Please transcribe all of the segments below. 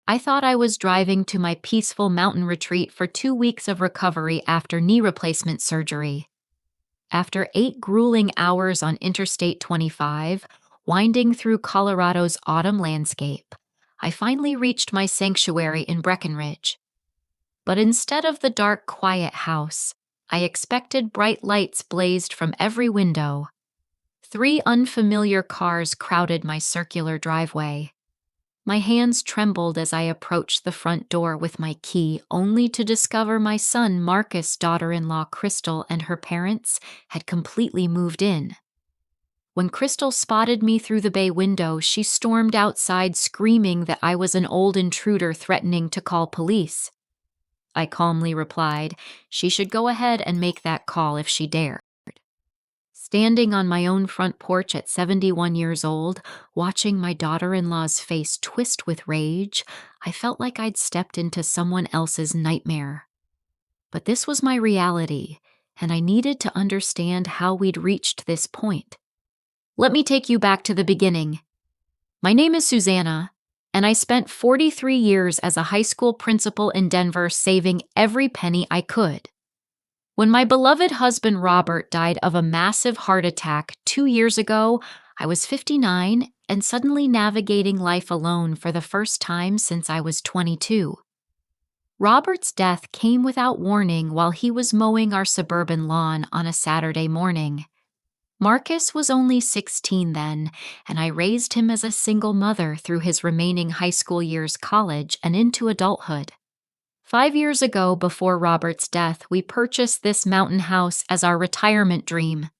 I thought I was driving to my peaceful mountain retreat for 2 weeks of recovery after knee replacement surgery. After 8 grueling hours on Interstate 25, winding through Colorado's autumn landscape, I finally reached my sanctuary in Breckenridge. But instead of the dark, quiet house, I expected bright lights blazed from every window. 3 unfamiliar cars crowded my circular driveway. My hands trembled as I approached the front door with my key, only to discover my son Marcus' daughter-in-law Crystal and her parents had completely moved in. When Crystal spotted me through the bay window, she stormed outside screaming that I was an old intruder threatening to call police. I calmly replied she should go ahead and make that call if she dared. Standing on my own front porch at 71 years old, watching my daughter-in-law's face twist with rage, I felt like I'd stepped into someone else's nightmare. But this was my reality, and I needed to understand how we'd reached this point. Let me take you back to the beginning. My name is Susanna, and I spent 43 years as a high school principal in Denver saving every penny I could. When my beloved husband Robert died of a massive heart attack 2 years ago, I was 59 and suddenly navigating life alone for the first time since I was 22. Robert's death came without warning while he was mowing our suburban lawn on a Saturday morning. Marcus was only 16 then, and I raised him as a single mother through his remaining high school years, college, and into adulthood. 5 years ago, before Robert's death, we purchased this mountain house as our retirement dream.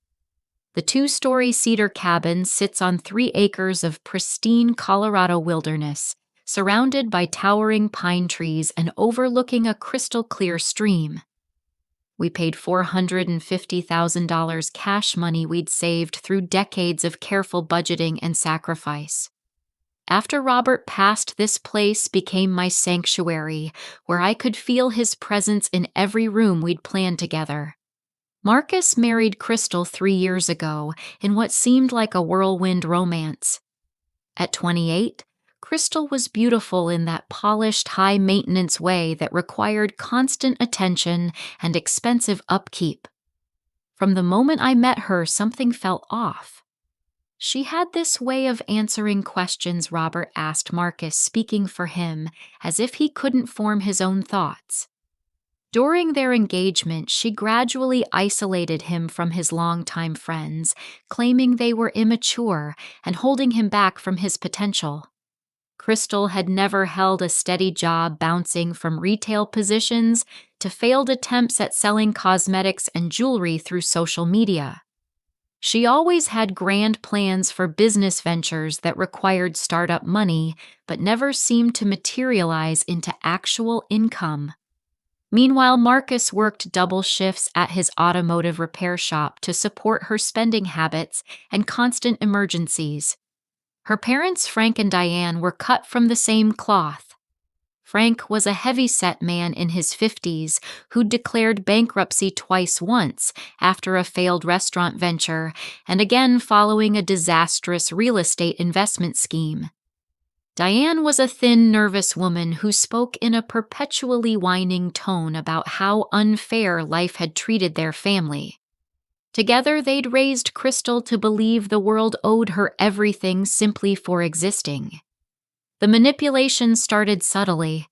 The 2-story cedar cabin sits on 3 acres of pristine Colorado wilderness, surrounded by towering pine trees and overlooking a crystal-clear stream. We paid $450,000 cash money we'd saved through decades of careful budgeting and sacrifice. After Robert passed, this place became my sanctuary, where I could feel his presence in every room we'd planned together. Marcus married Crystal 3 years ago in what seemed like a whirlwind romance. At 28, Crystal was beautiful in that polished, high-maintenance way that required constant attention and expensive upkeep. From the moment I met her, something felt off. She had this way of answering questions Robert asked Marcus, speaking for him, as if he couldn't form his own thoughts. During their engagement, she gradually isolated him from his longtime friends, claiming they were immature and holding him back from his potential. Crystal had never held a steady job, bouncing from retail positions to failed attempts at selling cosmetics and jewelry through social media. She always had grand plans for business ventures that required startup money, but never seemed to materialize into actual income. Meanwhile, Marcus worked double shifts at his automotive repair shop to support her spending habits and constant emergencies. Her parents, Frank and Diane, were cut from the same cloth. Frank was a heavy-set man in his 50s who'd declared bankruptcy twice, once after a failed restaurant venture and again following a disastrous real estate investment scheme. Diane was a thin, nervous woman who spoke in a perpetually whining tone about how unfair life had treated their family. Together, they'd raised Crystal to believe the world owed her everything simply for existing. The manipulation started subtly.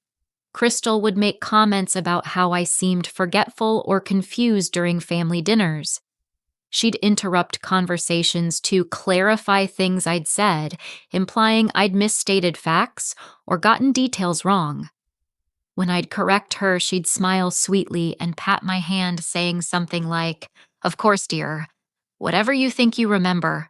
Crystal would make comments about how I seemed forgetful or confused during family dinners. She'd interrupt conversations to clarify things I'd said, implying I'd misstated facts or gotten details wrong. When I'd correct her, she'd smile sweetly and pat my hand, saying something like, "Of course, dear. Whatever you think you remember."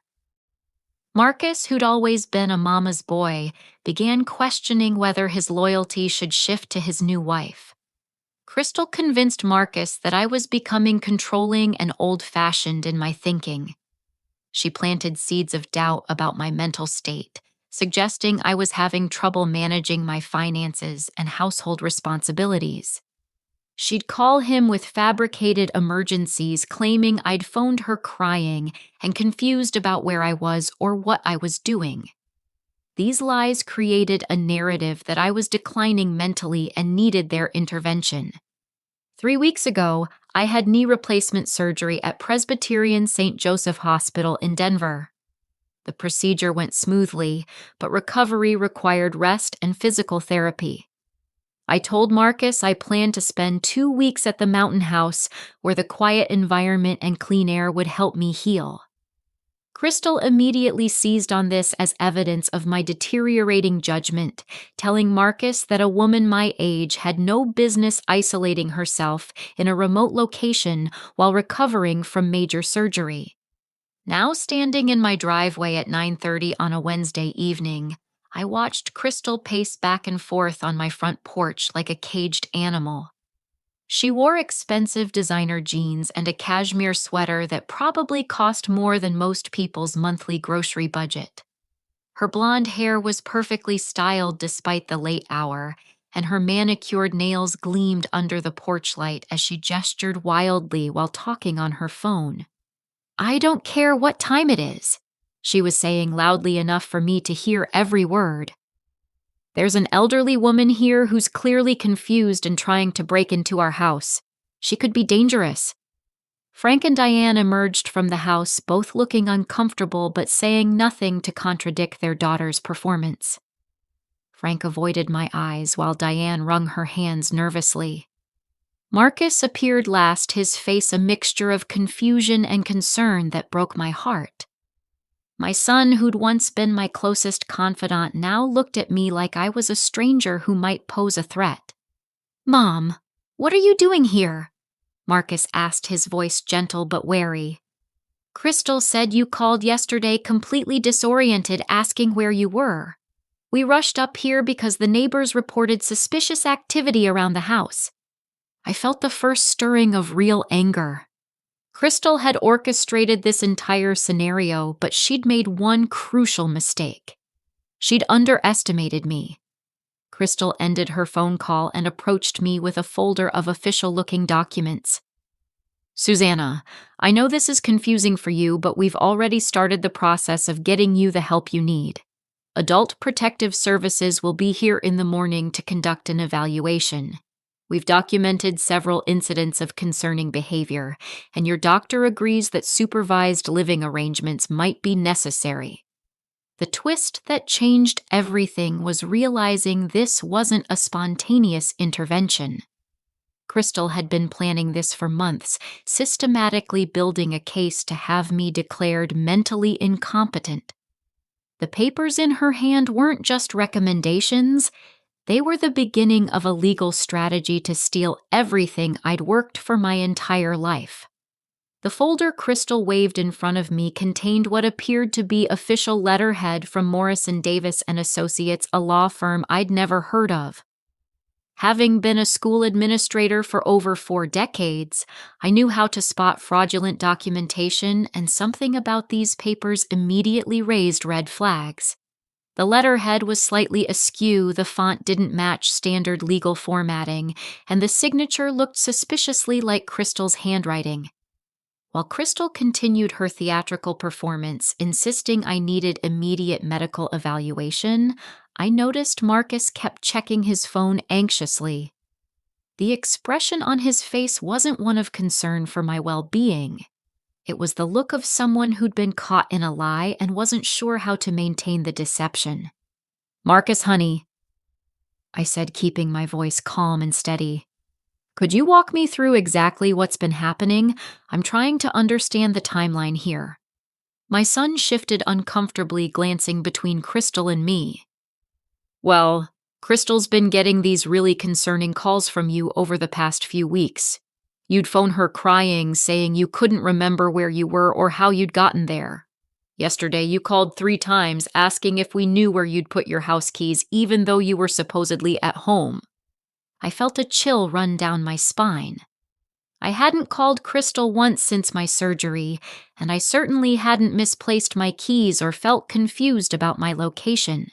Marcus, who'd always been a mama's boy, began questioning whether his loyalty should shift to his new wife. Crystal convinced Marcus that I was becoming controlling and old-fashioned in my thinking. She planted seeds of doubt about my mental state, suggesting I was having trouble managing my finances and household responsibilities. She'd call him with fabricated emergencies, claiming I'd phoned her crying and confused about where I was or what I was doing. These lies created a narrative that I was declining mentally and needed their intervention. 3 weeks ago, I had knee replacement surgery at Presbyterian St. Joseph Hospital in Denver. The procedure went smoothly, but recovery required rest and physical therapy. I told Marcus I planned to spend 2 weeks at the mountain house where the quiet environment and clean air would help me heal. Crystal immediately seized on this as evidence of my deteriorating judgment, telling Marcus that a woman my age had no business isolating herself in a remote location while recovering from major surgery. Now standing in my driveway at 9:30 on a Wednesday evening, I watched Crystal pace back and forth on my front porch like a caged animal. She wore expensive designer jeans and a cashmere sweater that probably cost more than most people's monthly grocery budget. Her blonde hair was perfectly styled despite the late hour, and her manicured nails gleamed under the porch light as she gestured wildly while talking on her phone. "I don't care what time it is," she was saying loudly enough for me to hear every word. "There's an elderly woman here who's clearly confused and trying to break into our house. She could be dangerous." Frank and Diane emerged from the house, both looking uncomfortable but saying nothing to contradict their daughter's performance. Frank avoided my eyes while Diane wrung her hands nervously. Marcus appeared last, his face a mixture of confusion and concern that broke my heart. My son, who'd once been my closest confidant, now looked at me like I was a stranger who might pose a threat. "Mom, what are you doing here?" Marcus asked, his voice gentle but wary. "Crystal said you called yesterday completely disoriented, asking where you were. We rushed up here because the neighbors reported suspicious activity around the house." I felt the first stirring of real anger. Crystal had orchestrated this entire scenario, but she'd made one crucial mistake. She'd underestimated me. Crystal ended her phone call and approached me with a folder of official-looking documents. "Susanna, I know this is confusing for you, but we've already started the process of getting you the help you need. Adult Protective Services will be here in the morning to conduct an evaluation. We've documented several incidents of concerning behavior, and your doctor agrees that supervised living arrangements might be necessary." The twist that changed everything was realizing this wasn't a spontaneous intervention. Crystal had been planning this for months, systematically building a case to have me declared mentally incompetent. The papers in her hand weren't just recommendations. They were the beginning of a legal strategy to steal everything I'd worked for my entire life. The folder Crystal waved in front of me contained what appeared to be official letterhead from Morrison Davis and Associates, a law firm I'd never heard of. Having been a school administrator for over 4 decades, I knew how to spot fraudulent documentation, and something about these papers immediately raised red flags. The letterhead was slightly askew, the font didn't match standard legal formatting, and the signature looked suspiciously like Crystal's handwriting. While Crystal continued her theatrical performance, insisting I needed immediate medical evaluation, I noticed Marcus kept checking his phone anxiously. The expression on his face wasn't one of concern for my well-being. It was the look of someone who'd been caught in a lie and wasn't sure how to maintain the deception. "Marcus, honey," I said, keeping my voice calm and steady, "could you walk me through exactly what's been happening? I'm trying to understand the timeline here." My son shifted uncomfortably, glancing between Crystal and me. "Well, Crystal's been getting these really concerning calls from you over the past few weeks. You'd phone her crying, saying you couldn't remember where you were or how you'd gotten there. Yesterday, you called 3 times asking if we knew where you'd put your house keys, even though you were supposedly at home." I felt a chill run down my spine. I hadn't called Crystal once since my surgery, and I certainly hadn't misplaced my keys or felt confused about my location.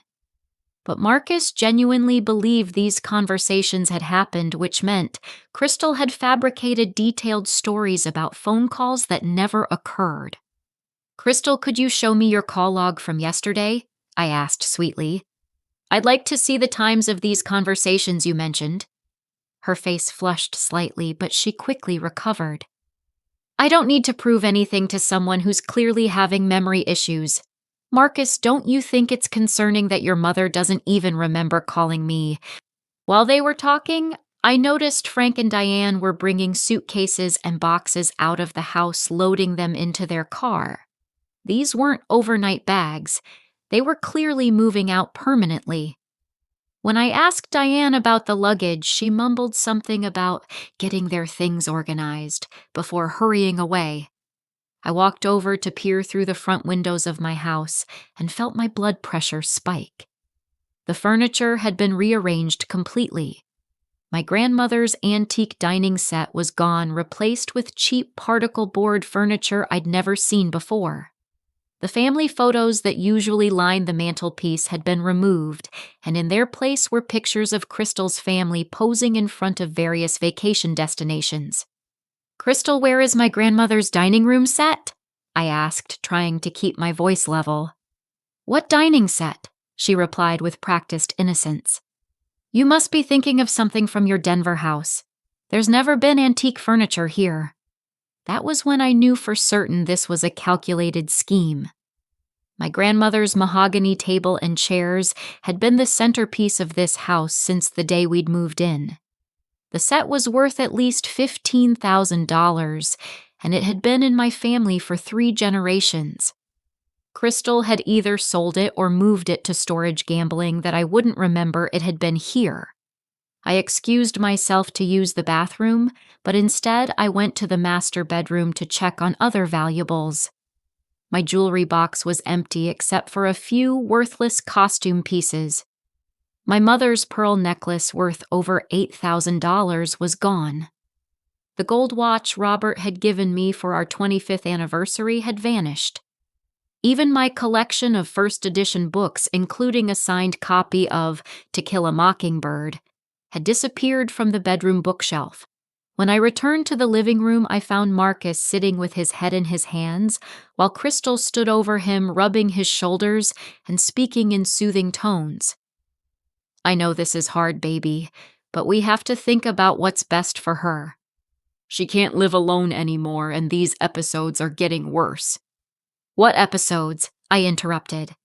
But Marcus genuinely believed these conversations had happened, which meant Crystal had fabricated detailed stories about phone calls that never occurred. "Crystal, could you show me your call log from yesterday?" I asked sweetly. "I'd like to see the times of these conversations you mentioned." Her face flushed slightly, but she quickly recovered. "I don't need to prove anything to someone who's clearly having memory issues. Marcus, don't you think it's concerning that your mother doesn't even remember calling me?" While they were talking, I noticed Frank and Diane were bringing suitcases and boxes out of the house, loading them into their car. These weren't overnight bags. They were clearly moving out permanently. When I asked Diane about the luggage, she mumbled something about getting their things organized before hurrying away. I walked over to peer through the front windows of my house and felt my blood pressure spike. The furniture had been rearranged completely. My grandmother's antique dining set was gone, replaced with cheap particle board furniture I'd never seen before. The family photos that usually line the mantelpiece had been removed, and in their place were pictures of Crystal's family posing in front of various vacation destinations. "Crystal, where is my grandmother's dining room set?" I asked, trying to keep my voice level. "What dining set?" she replied with practiced innocence. "You must be thinking of something from your Denver house. There's never been antique furniture here." That was when I knew for certain this was a calculated scheme. My grandmother's mahogany table and chairs had been the centerpiece of this house since the day we'd moved in. The set was worth at least $15,000, and it had been in my family for 3 generations. Crystal had either sold it or moved it to storage gambling that I wouldn't remember it had been here. I excused myself to use the bathroom, but instead I went to the master bedroom to check on other valuables. My jewelry box was empty except for a few worthless costume pieces. My mother's pearl necklace worth over $8,000 was gone. The gold watch Robert had given me for our 25th anniversary had vanished. Even my collection of first edition books, including a signed copy of To Kill a Mockingbird, had disappeared from the bedroom bookshelf. When I returned to the living room, I found Marcus sitting with his head in his hands, while Crystal stood over him, rubbing his shoulders and speaking in soothing tones. "I know this is hard, baby, but we have to think about what's best for her. She can't live alone anymore, and these episodes are getting worse." "What episodes?" I interrupted.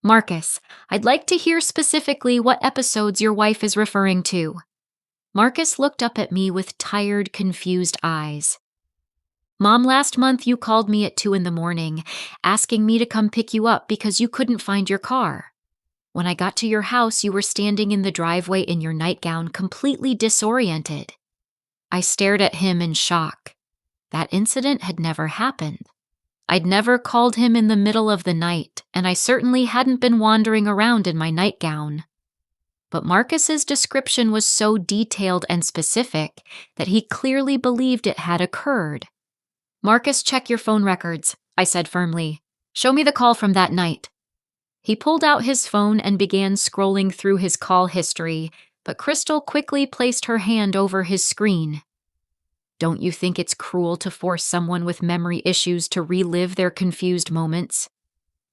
"Marcus, I'd like to hear specifically what episodes your wife is referring to." Marcus looked up at me with tired, confused eyes. "Mom, last month you called me at 2 in the morning, asking me to come pick you up because you couldn't find your car. When I got to your house, you were standing in the driveway in your nightgown, completely disoriented." I stared at him in shock. That incident had never happened. I'd never called him in the middle of the night, and I certainly hadn't been wandering around in my nightgown. But Marcus's description was so detailed and specific that he clearly believed it had occurred. "Marcus, check your phone records," I said firmly. "Show me the call from that night." He pulled out his phone and began scrolling through his call history, but Crystal quickly placed her hand over his screen. "Don't you think it's cruel to force someone with memory issues to relive their confused moments?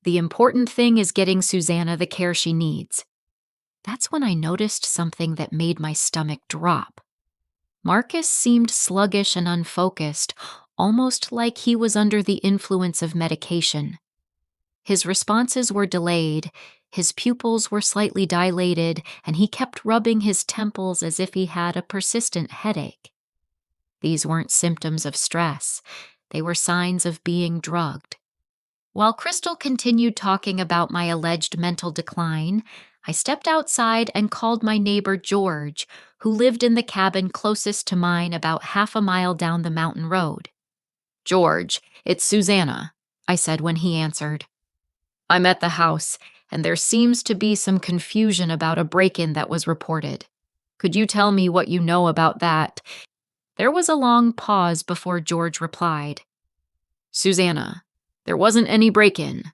The important thing is getting Susanna the care she needs." That's when I noticed something that made my stomach drop. Marcus seemed sluggish and unfocused, almost like he was under the influence of medication. His responses were delayed, his pupils were slightly dilated, and he kept rubbing his temples as if he had a persistent headache. These weren't symptoms of stress. They were signs of being drugged. While Crystal continued talking about my alleged mental decline, I stepped outside and called my neighbor George, who lived in the cabin closest to mine about half a mile down the mountain road. "George, it's Susanna," I said when he answered. "I'm at the house, and there seems to be some confusion about a break-in that was reported. Could you tell me what you know about that?" There was a long pause before George replied. "Susanna, there wasn't any break-in.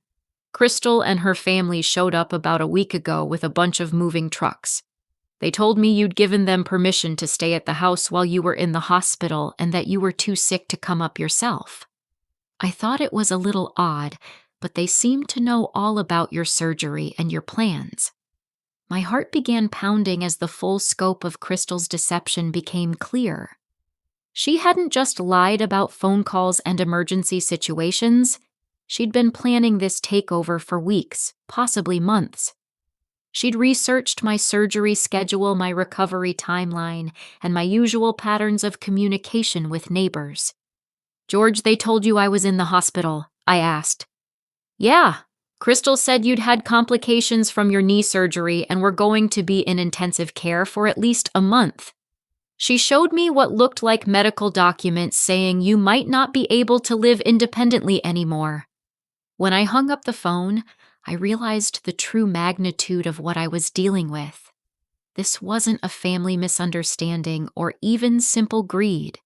Crystal and her family showed up about a week ago with a bunch of moving trucks. They told me you'd given them permission to stay at the house while you were in the hospital and that you were too sick to come up yourself." I thought it was a little odd, but they seem to know all about your surgery and your plans." My heart began pounding as the full scope of Crystal's deception became clear. She hadn't just lied about phone calls and emergency situations. She'd been planning this takeover for weeks, possibly months. She'd researched my surgery schedule, my recovery timeline, and my usual patterns of communication with neighbors. "George, they told you I was in the hospital," I asked. "Yeah. Crystal said you'd had complications from your knee surgery and were going to be in intensive care for at least a month. She showed me what looked like medical documents saying you might not be able to live independently anymore." When I hung up the phone, I realized the true magnitude of what I was dealing with. This wasn't a family misunderstanding or even simple greed.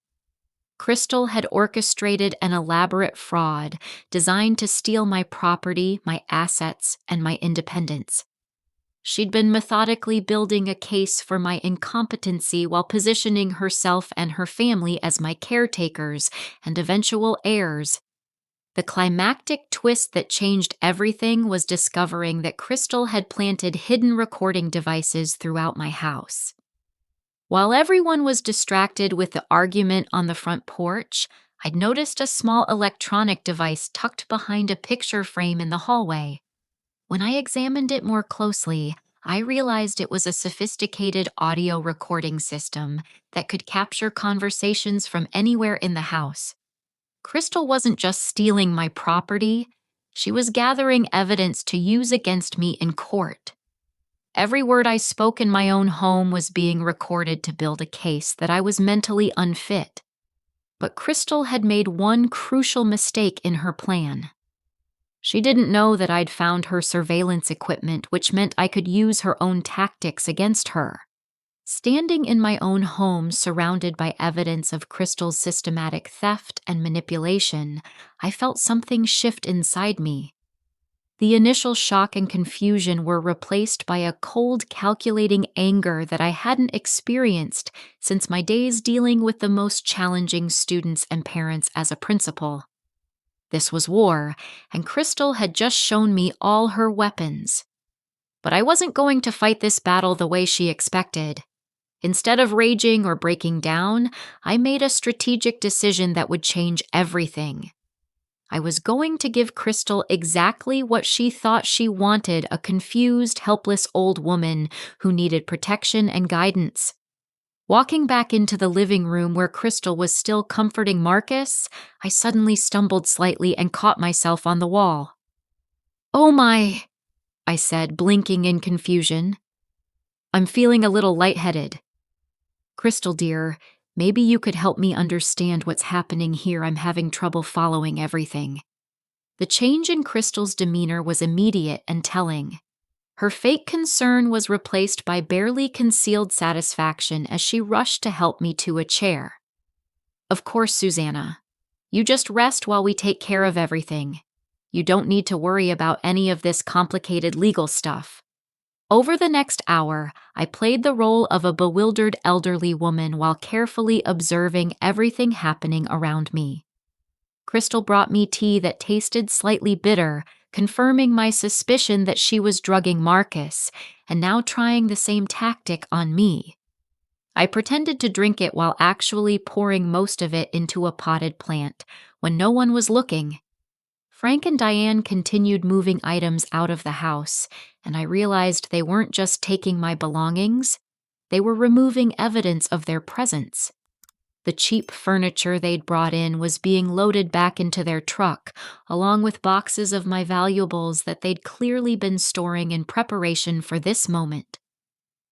Crystal had orchestrated an elaborate fraud designed to steal my property, my assets, and my independence. She'd been methodically building a case for my incompetency while positioning herself and her family as my caretakers and eventual heirs. The climactic twist that changed everything was discovering that Crystal had planted hidden recording devices throughout my house. While everyone was distracted with the argument on the front porch, I'd noticed a small electronic device tucked behind a picture frame in the hallway. When I examined it more closely, I realized it was a sophisticated audio recording system that could capture conversations from anywhere in the house. Crystal wasn't just stealing my property, she was gathering evidence to use against me in court. Every word I spoke in my own home was being recorded to build a case that I was mentally unfit. But Crystal had made one crucial mistake in her plan. She didn't know that I'd found her surveillance equipment, which meant I could use her own tactics against her. Standing in my own home, surrounded by evidence of Crystal's systematic theft and manipulation, I felt something shift inside me. The initial shock and confusion were replaced by a cold, calculating anger that I hadn't experienced since my days dealing with the most challenging students and parents as a principal. This was war, and Crystal had just shown me all her weapons. But I wasn't going to fight this battle the way she expected. Instead of raging or breaking down, I made a strategic decision that would change everything. I was going to give Crystal exactly what she thought she wanted, a confused, helpless old woman who needed protection and guidance. Walking back into the living room where Crystal was still comforting Marcus, I suddenly stumbled slightly and caught myself on the wall. "Oh my," I said, blinking in confusion. "I'm feeling a little lightheaded." "Crystal, dear, maybe you could help me understand what's happening here. I'm having trouble following everything." The change in Crystal's demeanor was immediate and telling. Her fake concern was replaced by barely concealed satisfaction as she rushed to help me to a chair. "Of course, Susanna. You just rest while we take care of everything. You don't need to worry about any of this complicated legal stuff." Over the next hour, I played the role of a bewildered elderly woman while carefully observing everything happening around me. Crystal brought me tea that tasted slightly bitter, confirming my suspicion that she was drugging Marcus, and now trying the same tactic on me. I pretended to drink it while actually pouring most of it into a potted plant, when no one was looking. Frank and Diane continued moving items out of the house, and I realized they weren't just taking my belongings, they were removing evidence of their presence. The cheap furniture they'd brought in was being loaded back into their truck, along with boxes of my valuables that they'd clearly been storing in preparation for this moment.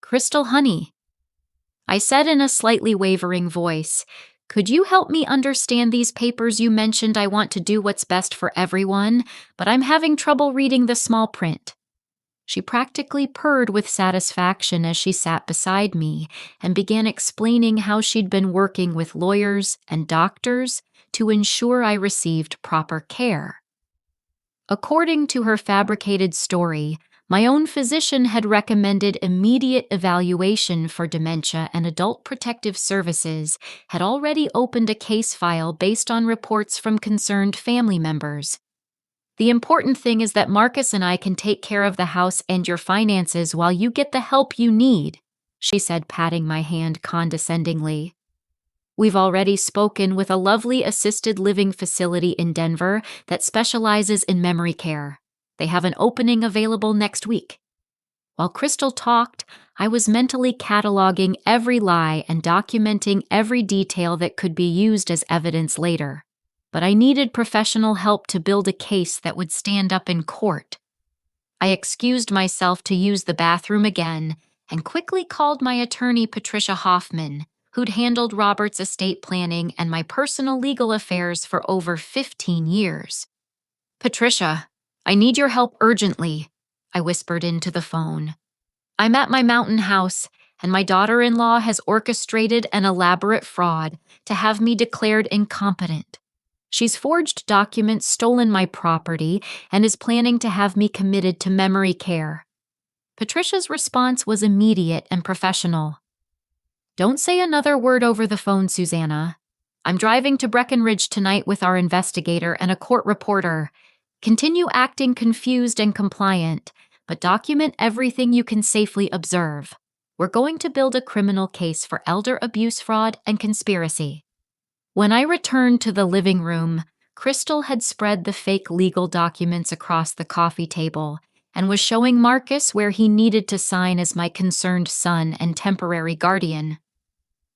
"Crystal, honey," I said in a slightly wavering voice, "could you help me understand these papers you mentioned? I want to do what's best for everyone, but I'm having trouble reading the small print." She practically purred with satisfaction as she sat beside me and began explaining how she'd been working with lawyers and doctors to ensure I received proper care. According to her fabricated story, my own physician had recommended immediate evaluation for dementia, and Adult Protective Services had already opened a case file based on reports from concerned family members. The important thing is that Marcus and I can take care of the house and your finances while you get the help you need," she said, patting my hand condescendingly. "We've already spoken with a lovely assisted living facility in Denver that specializes in memory care. They have an opening available next week." While Crystal talked, I was mentally cataloging every lie and documenting every detail that could be used as evidence later. But I needed professional help to build a case that would stand up in court. I excused myself to use the bathroom again and quickly called my attorney, Patricia Hoffman, who'd handled Robert's estate planning and my personal legal affairs for over 15 years. "Patricia, I need your help urgently," I whispered into the phone. "I'm at my mountain house, and my daughter-in-law has orchestrated an elaborate fraud to have me declared incompetent. She's forged documents, stolen my property, and is planning to have me committed to memory care." Patricia's response was immediate and professional. "Don't say another word over the phone, Susanna. I'm driving to Breckenridge tonight with our investigator and a court reporter. Continue acting confused and compliant, but document everything you can safely observe. We're going to build a criminal case for elder abuse, fraud, and conspiracy." When I returned to the living room, Crystal had spread the fake legal documents across the coffee table and was showing Marcus where he needed to sign as my concerned son and temporary guardian.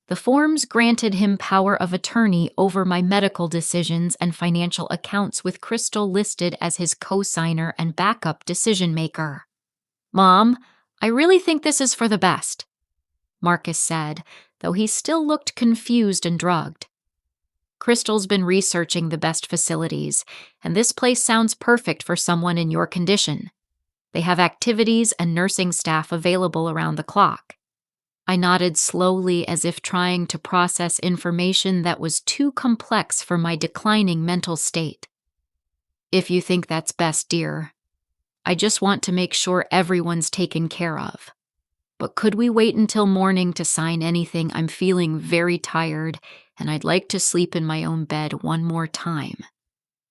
The forms granted him power of attorney over my medical decisions and financial accounts, with Crystal listed as his co-signer and backup decision-maker. "Mom, I really think this is for the best," Marcus said, though he still looked confused and drugged. "Crystal's been researching the best facilities, and this place sounds perfect for someone in your condition. They have activities and nursing staff available around the clock." I nodded slowly, as if trying to process information that was too complex for my declining mental state. "If you think that's best, dear. I just want to make sure everyone's taken care of. But could we wait until morning to sign anything? I'm feeling very tired, and I'd like to sleep in my own bed one more time."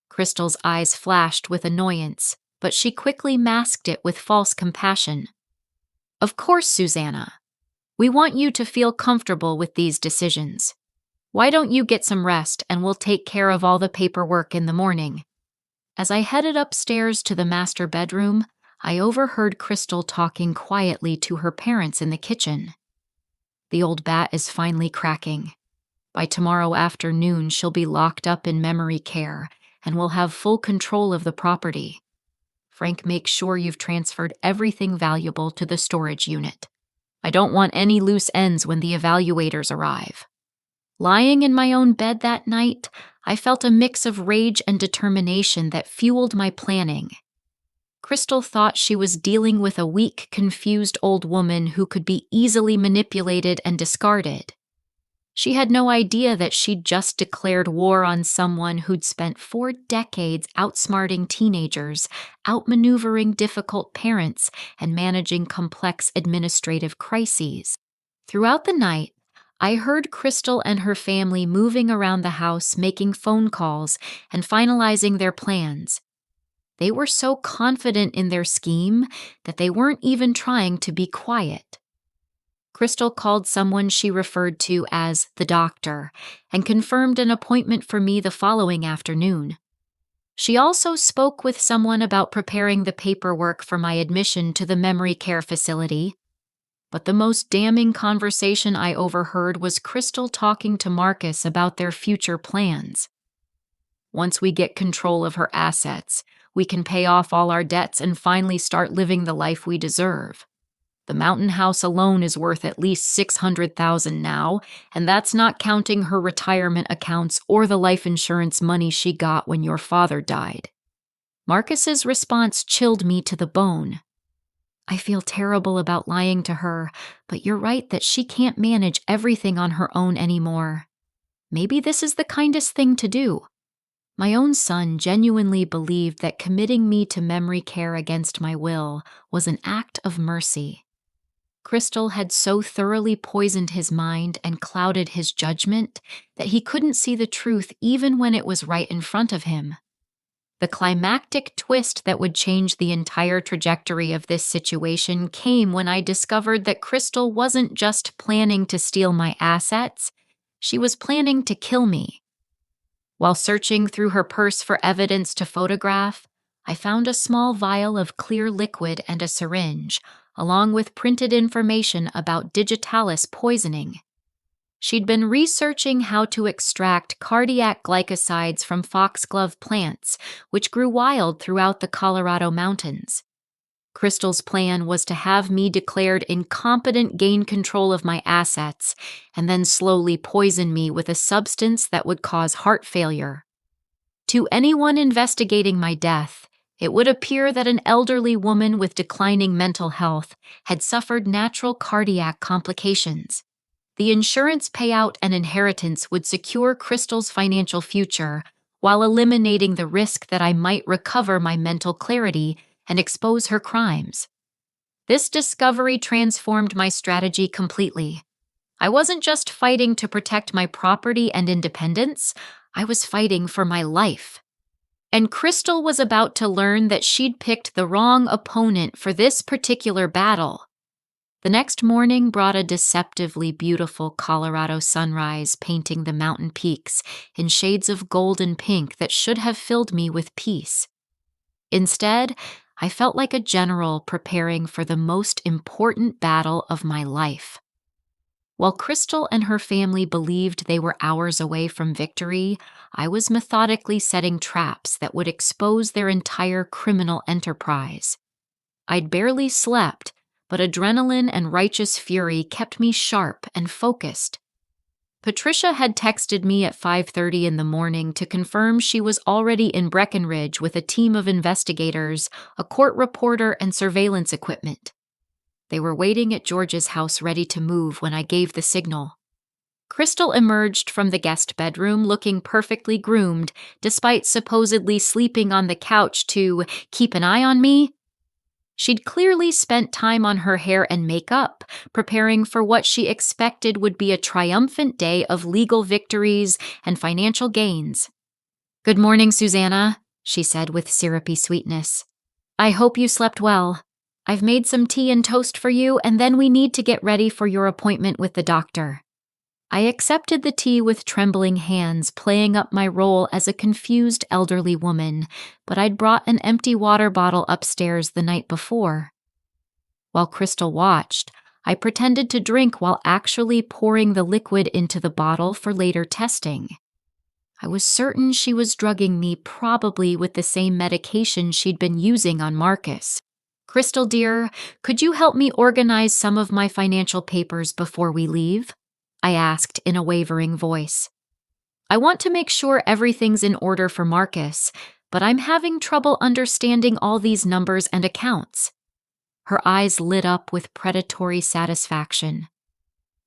Crystal's eyes flashed with annoyance, but she quickly masked it with false compassion. "Of course, Susanna. We want you to feel comfortable with these decisions. Why don't you get some rest, and we'll take care of all the paperwork in the morning." As I headed upstairs to the master bedroom, I overheard Crystal talking quietly to her parents in the kitchen. "The old bat is finally cracking. By tomorrow afternoon, she'll be locked up in memory care, and we'll have full control of the property. Frank, make sure you've transferred everything valuable to the storage unit. I don't want any loose ends when the evaluators arrive." Lying in my own bed that night, I felt a mix of rage and determination that fueled my planning. Crystal thought she was dealing with a weak, confused old woman who could be easily manipulated and discarded. She had no idea that she'd just declared war on someone who'd spent 4 decades outsmarting teenagers, outmaneuvering difficult parents, and managing complex administrative crises. Throughout the night, I heard Crystal and her family moving around the house, making phone calls, and finalizing their plans. They were so confident in their scheme that they weren't even trying to be quiet. Crystal called someone she referred to as the doctor and confirmed an appointment for me the following afternoon. She also spoke with someone about preparing the paperwork for my admission to the memory care facility. But the most damning conversation I overheard was Crystal talking to Marcus about their future plans. "Once we get control of her assets, we can pay off all our debts and finally start living the life we deserve. The mountain house alone is worth at least $600,000 now, and that's not counting her retirement accounts or the life insurance money she got when your father died." Marcus's response chilled me to the bone. "I feel terrible about lying to her, but you're right that she can't manage everything on her own anymore. Maybe this is the kindest thing to do." My own son genuinely believed that committing me to memory care against my will was an act of mercy. Crystal had so thoroughly poisoned his mind and clouded his judgment that he couldn't see the truth even when it was right in front of him. The climactic twist that would change the entire trajectory of this situation came when I discovered that Crystal wasn't just planning to steal my assets, she was planning to kill me. While searching through her purse for evidence to photograph, I found a small vial of clear liquid and a syringe, along with printed information about digitalis poisoning. She'd been researching how to extract cardiac glycosides from foxglove plants, which grew wild throughout the Colorado mountains. Crystal's plan was to have me declared incompetent, gain control of my assets, and then slowly poison me with a substance that would cause heart failure. To anyone investigating my death, it would appear that an elderly woman with declining mental health had suffered natural cardiac complications. The insurance payout and inheritance would secure Crystal's financial future while eliminating the risk that I might recover my mental clarity and expose her crimes. This discovery transformed my strategy completely. I wasn't just fighting to protect my property and independence, I was fighting for my life. And Crystal was about to learn that she'd picked the wrong opponent for this particular battle. The next morning brought a deceptively beautiful Colorado sunrise painting the mountain peaks in shades of gold and pink that should have filled me with peace. Instead, I felt like a general preparing for the most important battle of my life. While Crystal and her family believed they were hours away from victory, I was methodically setting traps that would expose their entire criminal enterprise. I'd barely slept, but adrenaline and righteous fury kept me sharp and focused. Patricia had texted me at 5:30 in the morning to confirm she was already in Breckenridge with a team of investigators, a court reporter, and surveillance equipment. They were waiting at George's house ready to move when I gave the signal. Crystal emerged from the guest bedroom looking perfectly groomed, despite supposedly sleeping on the couch to keep an eye on me. She'd clearly spent time on her hair and makeup, preparing for what she expected would be a triumphant day of legal victories and financial gains. "Good morning, Susanna," she said with syrupy sweetness. "I hope you slept well. I've made some tea and toast for you, and then we need to get ready for your appointment with the doctor." I accepted the tea with trembling hands, playing up my role as a confused elderly woman, but I'd brought an empty water bottle upstairs the night before. While Crystal watched, I pretended to drink while actually pouring the liquid into the bottle for later testing. I was certain she was drugging me, probably with the same medication she'd been using on Marcus. "Crystal, dear, could you help me organize some of my financial papers before we leave?" I asked in a wavering voice. "I want to make sure everything's in order for Marcus, but I'm having trouble understanding all these numbers and accounts." Her eyes lit up with predatory satisfaction.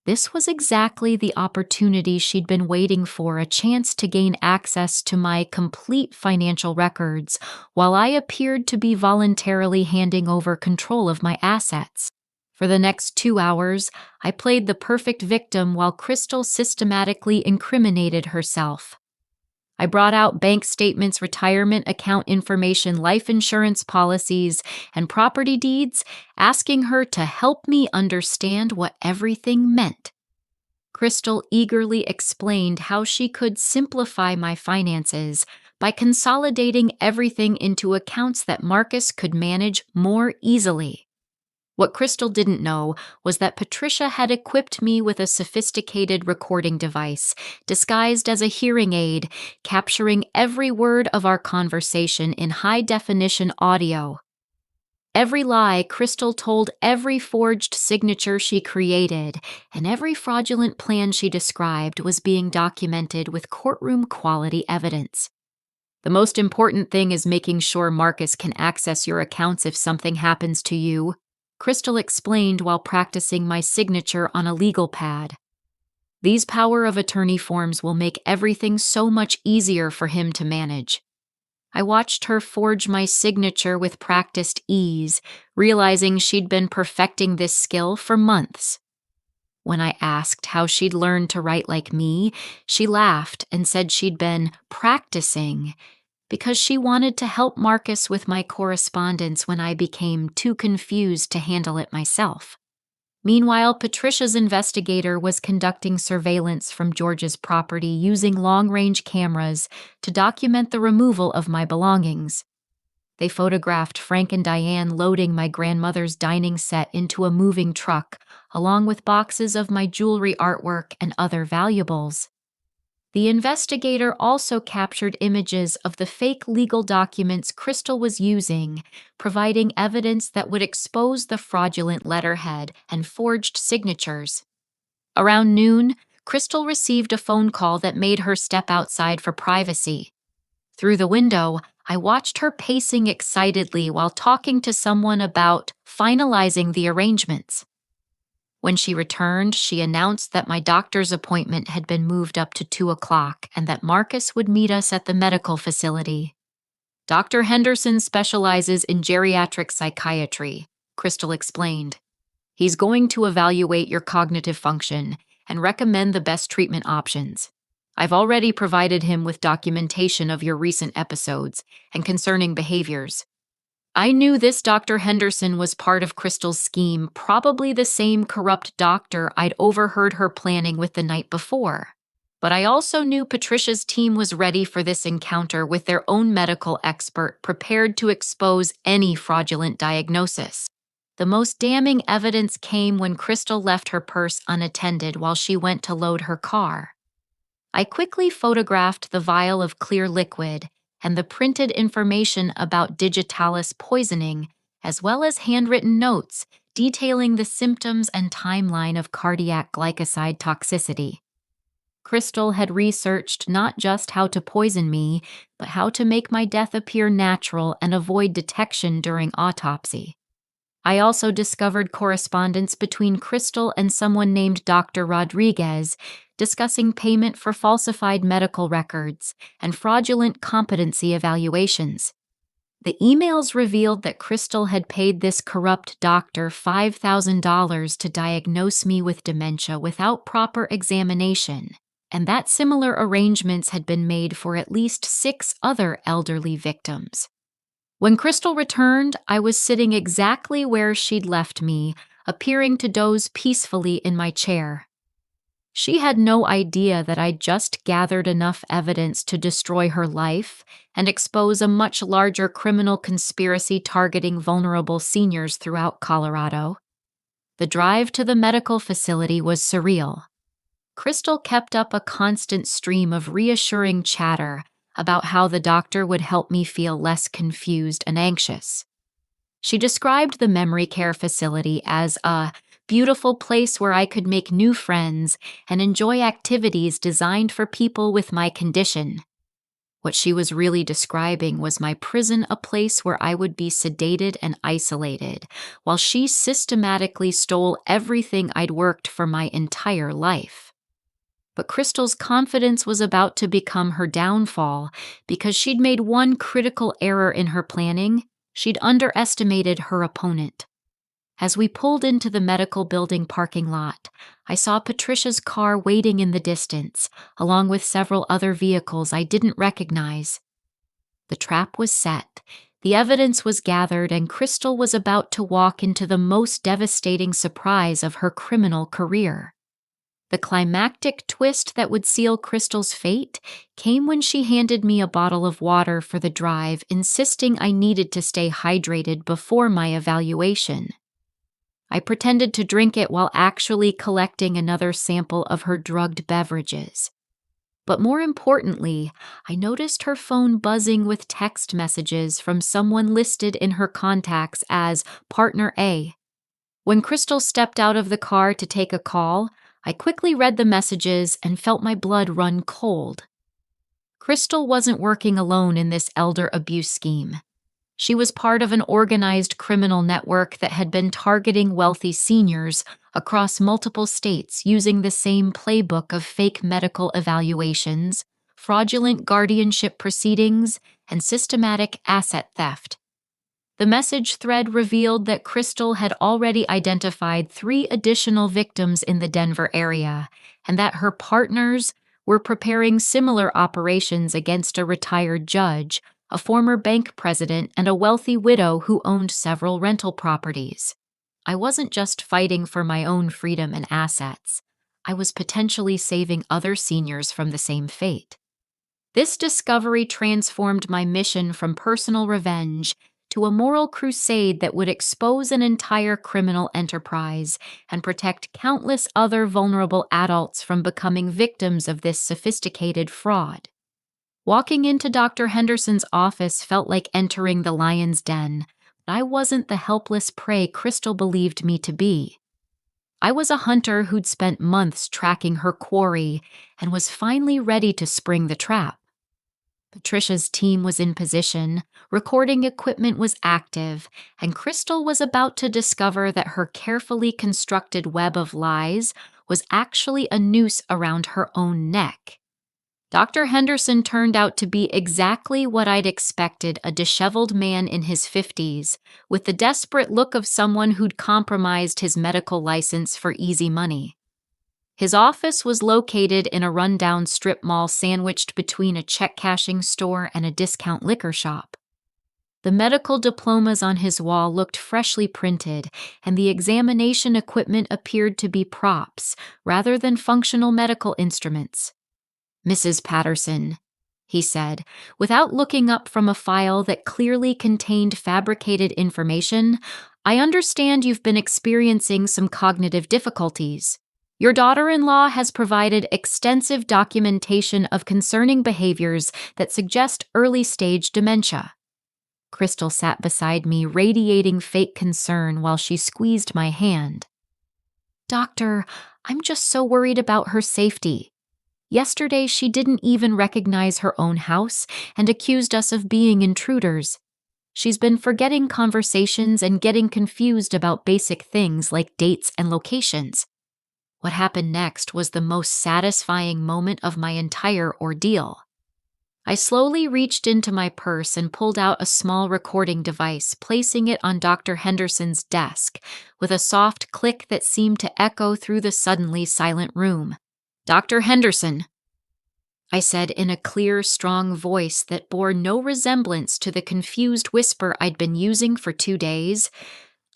This was exactly the opportunity she'd been waiting for, a chance to gain access to my complete financial records, while I appeared to be voluntarily handing over control of my assets. For the next 2 hours, I played the perfect victim while Crystal systematically incriminated herself. I brought out bank statements, retirement account information, life insurance policies, and property deeds, asking her to help me understand what everything meant. Crystal eagerly explained how she could simplify my finances by consolidating everything into accounts that Marcus could manage more easily. What Crystal didn't know was that Patricia had equipped me with a sophisticated recording device, disguised as a hearing aid, capturing every word of our conversation in high-definition audio. Every lie Crystal told, every forged signature she created, and every fraudulent plan she described was being documented with courtroom-quality evidence. "The most important thing is making sure Marcus can access your accounts if something happens to you," Crystal explained while practicing my signature on a legal pad. "These power of attorney forms will make everything so much easier for him to manage." I watched her forge my signature with practiced ease, realizing she'd been perfecting this skill for months. When I asked how she'd learned to write like me, she laughed and said she'd been practicing, because she wanted to help Marcus with my correspondence when I became too confused to handle it myself. Meanwhile, Patricia's investigator was conducting surveillance from George's property using long-range cameras to document the removal of my belongings. They photographed Frank and Diane loading my grandmother's dining set into a moving truck, along with boxes of my jewelry artwork and other valuables. The investigator also captured images of the fake legal documents Crystal was using, providing evidence that would expose the fraudulent letterhead and forged signatures. Around noon, Crystal received a phone call that made her step outside for privacy. Through the window, I watched her pacing excitedly while talking to someone about finalizing the arrangements. When she returned, she announced that my doctor's appointment had been moved up to 2 o'clock and that Marcus would meet us at the medical facility. Dr. Henderson specializes in geriatric psychiatry, Crystal explained. He's going to evaluate your cognitive function and recommend the best treatment options. I've already provided him with documentation of your recent episodes and concerning behaviors. I knew this Dr. Henderson was part of Crystal's scheme, probably the same corrupt doctor I'd overheard her planning with the night before. But I also knew Patricia's team was ready for this encounter with their own medical expert prepared to expose any fraudulent diagnosis. The most damning evidence came when Crystal left her purse unattended while she went to load her car. I quickly photographed the vial of clear liquid and the printed information about digitalis poisoning, as well as handwritten notes detailing the symptoms and timeline of cardiac glycoside toxicity. Crystal had researched not just how to poison me, but how to make my death appear natural and avoid detection during autopsy. I also discovered correspondence between Crystal and someone named Dr. Rodriguez discussing payment for falsified medical records and fraudulent competency evaluations. The emails revealed that Crystal had paid this corrupt doctor $5,000 to diagnose me with dementia without proper examination, and that similar arrangements had been made for at least 6 other elderly victims. When Crystal returned, I was sitting exactly where she'd left me, appearing to doze peacefully in my chair. She had no idea that I'd just gathered enough evidence to destroy her life and expose a much larger criminal conspiracy targeting vulnerable seniors throughout Colorado. The drive to the medical facility was surreal. Crystal kept up a constant stream of reassuring chatter about how the doctor would help me feel less confused and anxious. She described the memory care facility as a beautiful place where I could make new friends and enjoy activities designed for people with my condition. What she was really describing was my prison, a place where I would be sedated and isolated, while she systematically stole everything I'd worked for my entire life. But Crystal's confidence was about to become her downfall because she'd made one critical error in her planning. She'd underestimated her opponent. As we pulled into the medical building parking lot, I saw Patricia's car waiting in the distance, along with several other vehicles I didn't recognize. The trap was set, the evidence was gathered, and Crystal was about to walk into the most devastating surprise of her criminal career. The climactic twist that would seal Crystal's fate came when she handed me a bottle of water for the drive, insisting I needed to stay hydrated before my evaluation. I pretended to drink it while actually collecting another sample of her drugged beverages. But more importantly, I noticed her phone buzzing with text messages from someone listed in her contacts as Partner A. When Crystal stepped out of the car to take a call, I quickly read the messages and felt my blood run cold. Crystal wasn't working alone in this elder abuse scheme. She was part of an organized criminal network that had been targeting wealthy seniors across multiple states using the same playbook of fake medical evaluations, fraudulent guardianship proceedings, and systematic asset theft. The message thread revealed that Crystal had already identified 3 additional victims in the Denver area, and that her partners were preparing similar operations against a retired judge, a former bank president, and a wealthy widow who owned several rental properties. I wasn't just fighting for my own freedom and assets. I was potentially saving other seniors from the same fate. This discovery transformed my mission from personal revenge to a moral crusade that would expose an entire criminal enterprise and protect countless other vulnerable adults from becoming victims of this sophisticated fraud. Walking into Dr. Henderson's office felt like entering the lion's den, but I wasn't the helpless prey Crystal believed me to be. I was a hunter who'd spent months tracking her quarry and was finally ready to spring the trap. Patricia's team was in position, recording equipment was active, and Crystal was about to discover that her carefully constructed web of lies was actually a noose around her own neck. Dr. Henderson turned out to be exactly what I'd expected, a disheveled man in his 50s, with the desperate look of someone who'd compromised his medical license for easy money. His office was located in a rundown strip mall sandwiched between a check-cashing store and a discount liquor shop. The medical diplomas on his wall looked freshly printed, and the examination equipment appeared to be props rather than functional medical instruments. "Mrs. Patterson," he said, without looking up from a file that clearly contained fabricated information, "I understand you've been experiencing some cognitive difficulties. Your daughter-in-law has provided extensive documentation of concerning behaviors that suggest early-stage dementia." Crystal sat beside me, radiating fake concern while she squeezed my hand. "Doctor, I'm just so worried about her safety. Yesterday, she didn't even recognize her own house and accused us of being intruders. She's been forgetting conversations and getting confused about basic things like dates and locations." What happened next was the most satisfying moment of my entire ordeal. I slowly reached into my purse and pulled out a small recording device, placing it on Dr. Henderson's desk, with a soft click that seemed to echo through the suddenly silent room. "Dr. Henderson," I said in a clear, strong voice that bore no resemblance to the confused whisper I'd been using for 2 days,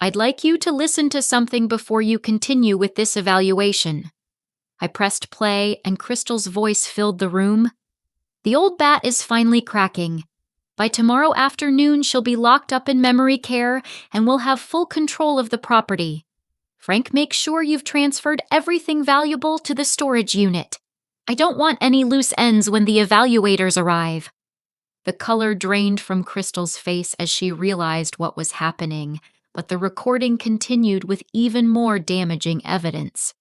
"I'd like you to listen to something before you continue with this evaluation." I pressed play, and Crystal's voice filled the room. "The old bat is finally cracking. By tomorrow afternoon, she'll be locked up in memory care, and we'll have full control of the property. Frank, make sure you've transferred everything valuable to the storage unit. I don't want any loose ends when the evaluators arrive." The color drained from Crystal's face as she realized what was happening, but the recording continued with even more damaging evidence.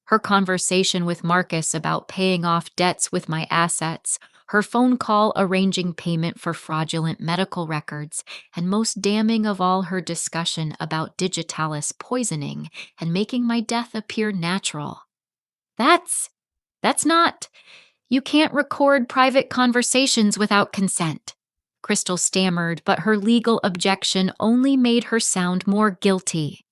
Her conversation with Marcus about paying off debts with my assets, her phone call arranging payment for fraudulent medical records, and most damning of all, her discussion about digitalis poisoning and making my death appear natural. That's not. You can't record private conversations without consent." Crystal stammered, but her legal objection only made her sound more guilty.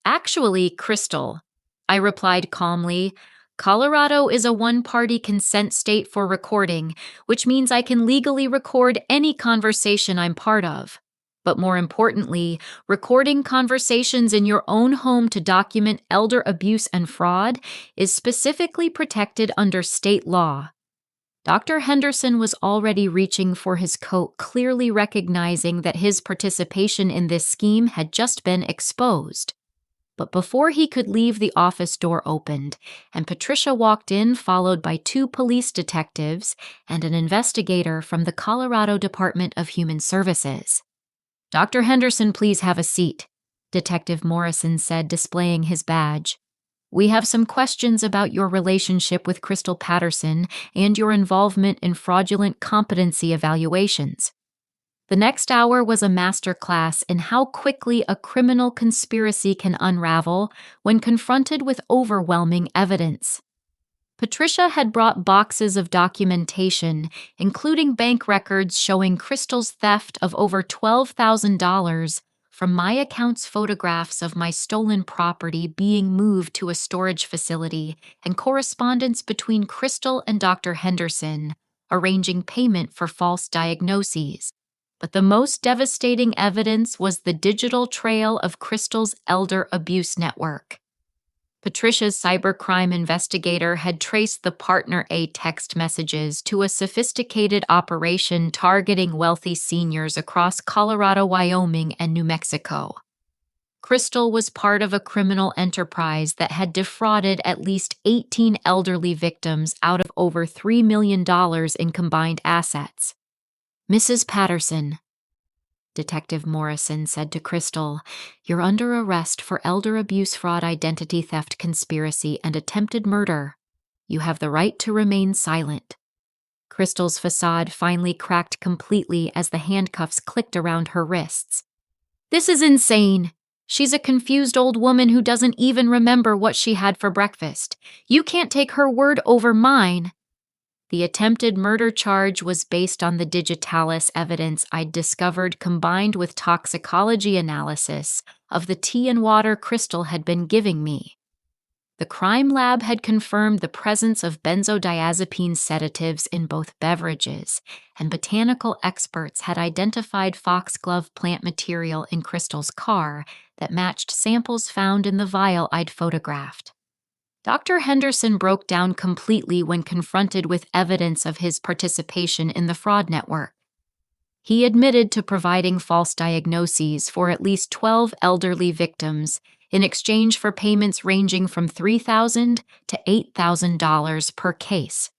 "Actually, Crystal," I replied calmly, "Colorado is a one-party consent state for recording, which means I can legally record any conversation I'm part of. But more importantly, recording conversations in your own home to document elder abuse and fraud is specifically protected under state law." Dr. Henderson was already reaching for his coat, clearly recognizing that his participation in this scheme had just been exposed. But before he could leave, the office door opened, and Patricia walked in, followed by 2 police detectives and an investigator from the Colorado Department of Human Services. "Dr. Henderson, please have a seat," Detective Morrison said, displaying his badge. "We have some questions about your relationship with Crystal Patterson and your involvement in fraudulent competency evaluations." The next hour was a masterclass in how quickly a criminal conspiracy can unravel when confronted with overwhelming evidence. Patricia had brought boxes of documentation, including bank records showing Crystal's theft of over $12,000 from my account's photographs of my stolen property being moved to a storage facility and correspondence between Crystal and Dr. Henderson, arranging payment for false diagnoses. But the most devastating evidence was the digital trail of Crystal's elder abuse network. Patricia's cybercrime investigator had traced the Partner A text messages to a sophisticated operation targeting wealthy seniors across Colorado, Wyoming, and New Mexico. Crystal was part of a criminal enterprise that had defrauded at least 18 elderly victims out of over $3 million in combined assets. "Mrs. Patterson," Detective Morrison said to Crystal, "you're under arrest for elder abuse, fraud, identity theft, conspiracy, and attempted murder. You have the right to remain silent." Crystal's facade finally cracked completely as the handcuffs clicked around her wrists. "This is insane. She's a confused old woman who doesn't even remember what she had for breakfast. You can't take her word over mine." The attempted murder charge was based on the digitalis evidence I'd discovered combined with toxicology analysis of the tea and water Crystal had been giving me. The crime lab had confirmed the presence of benzodiazepine sedatives in both beverages, and botanical experts had identified foxglove plant material in Crystal's car that matched samples found in the vial I'd photographed. Dr. Henderson broke down completely when confronted with evidence of his participation in the fraud network. He admitted to providing false diagnoses for at least 12 elderly victims in exchange for payments ranging from $3,000 to $8,000 per case.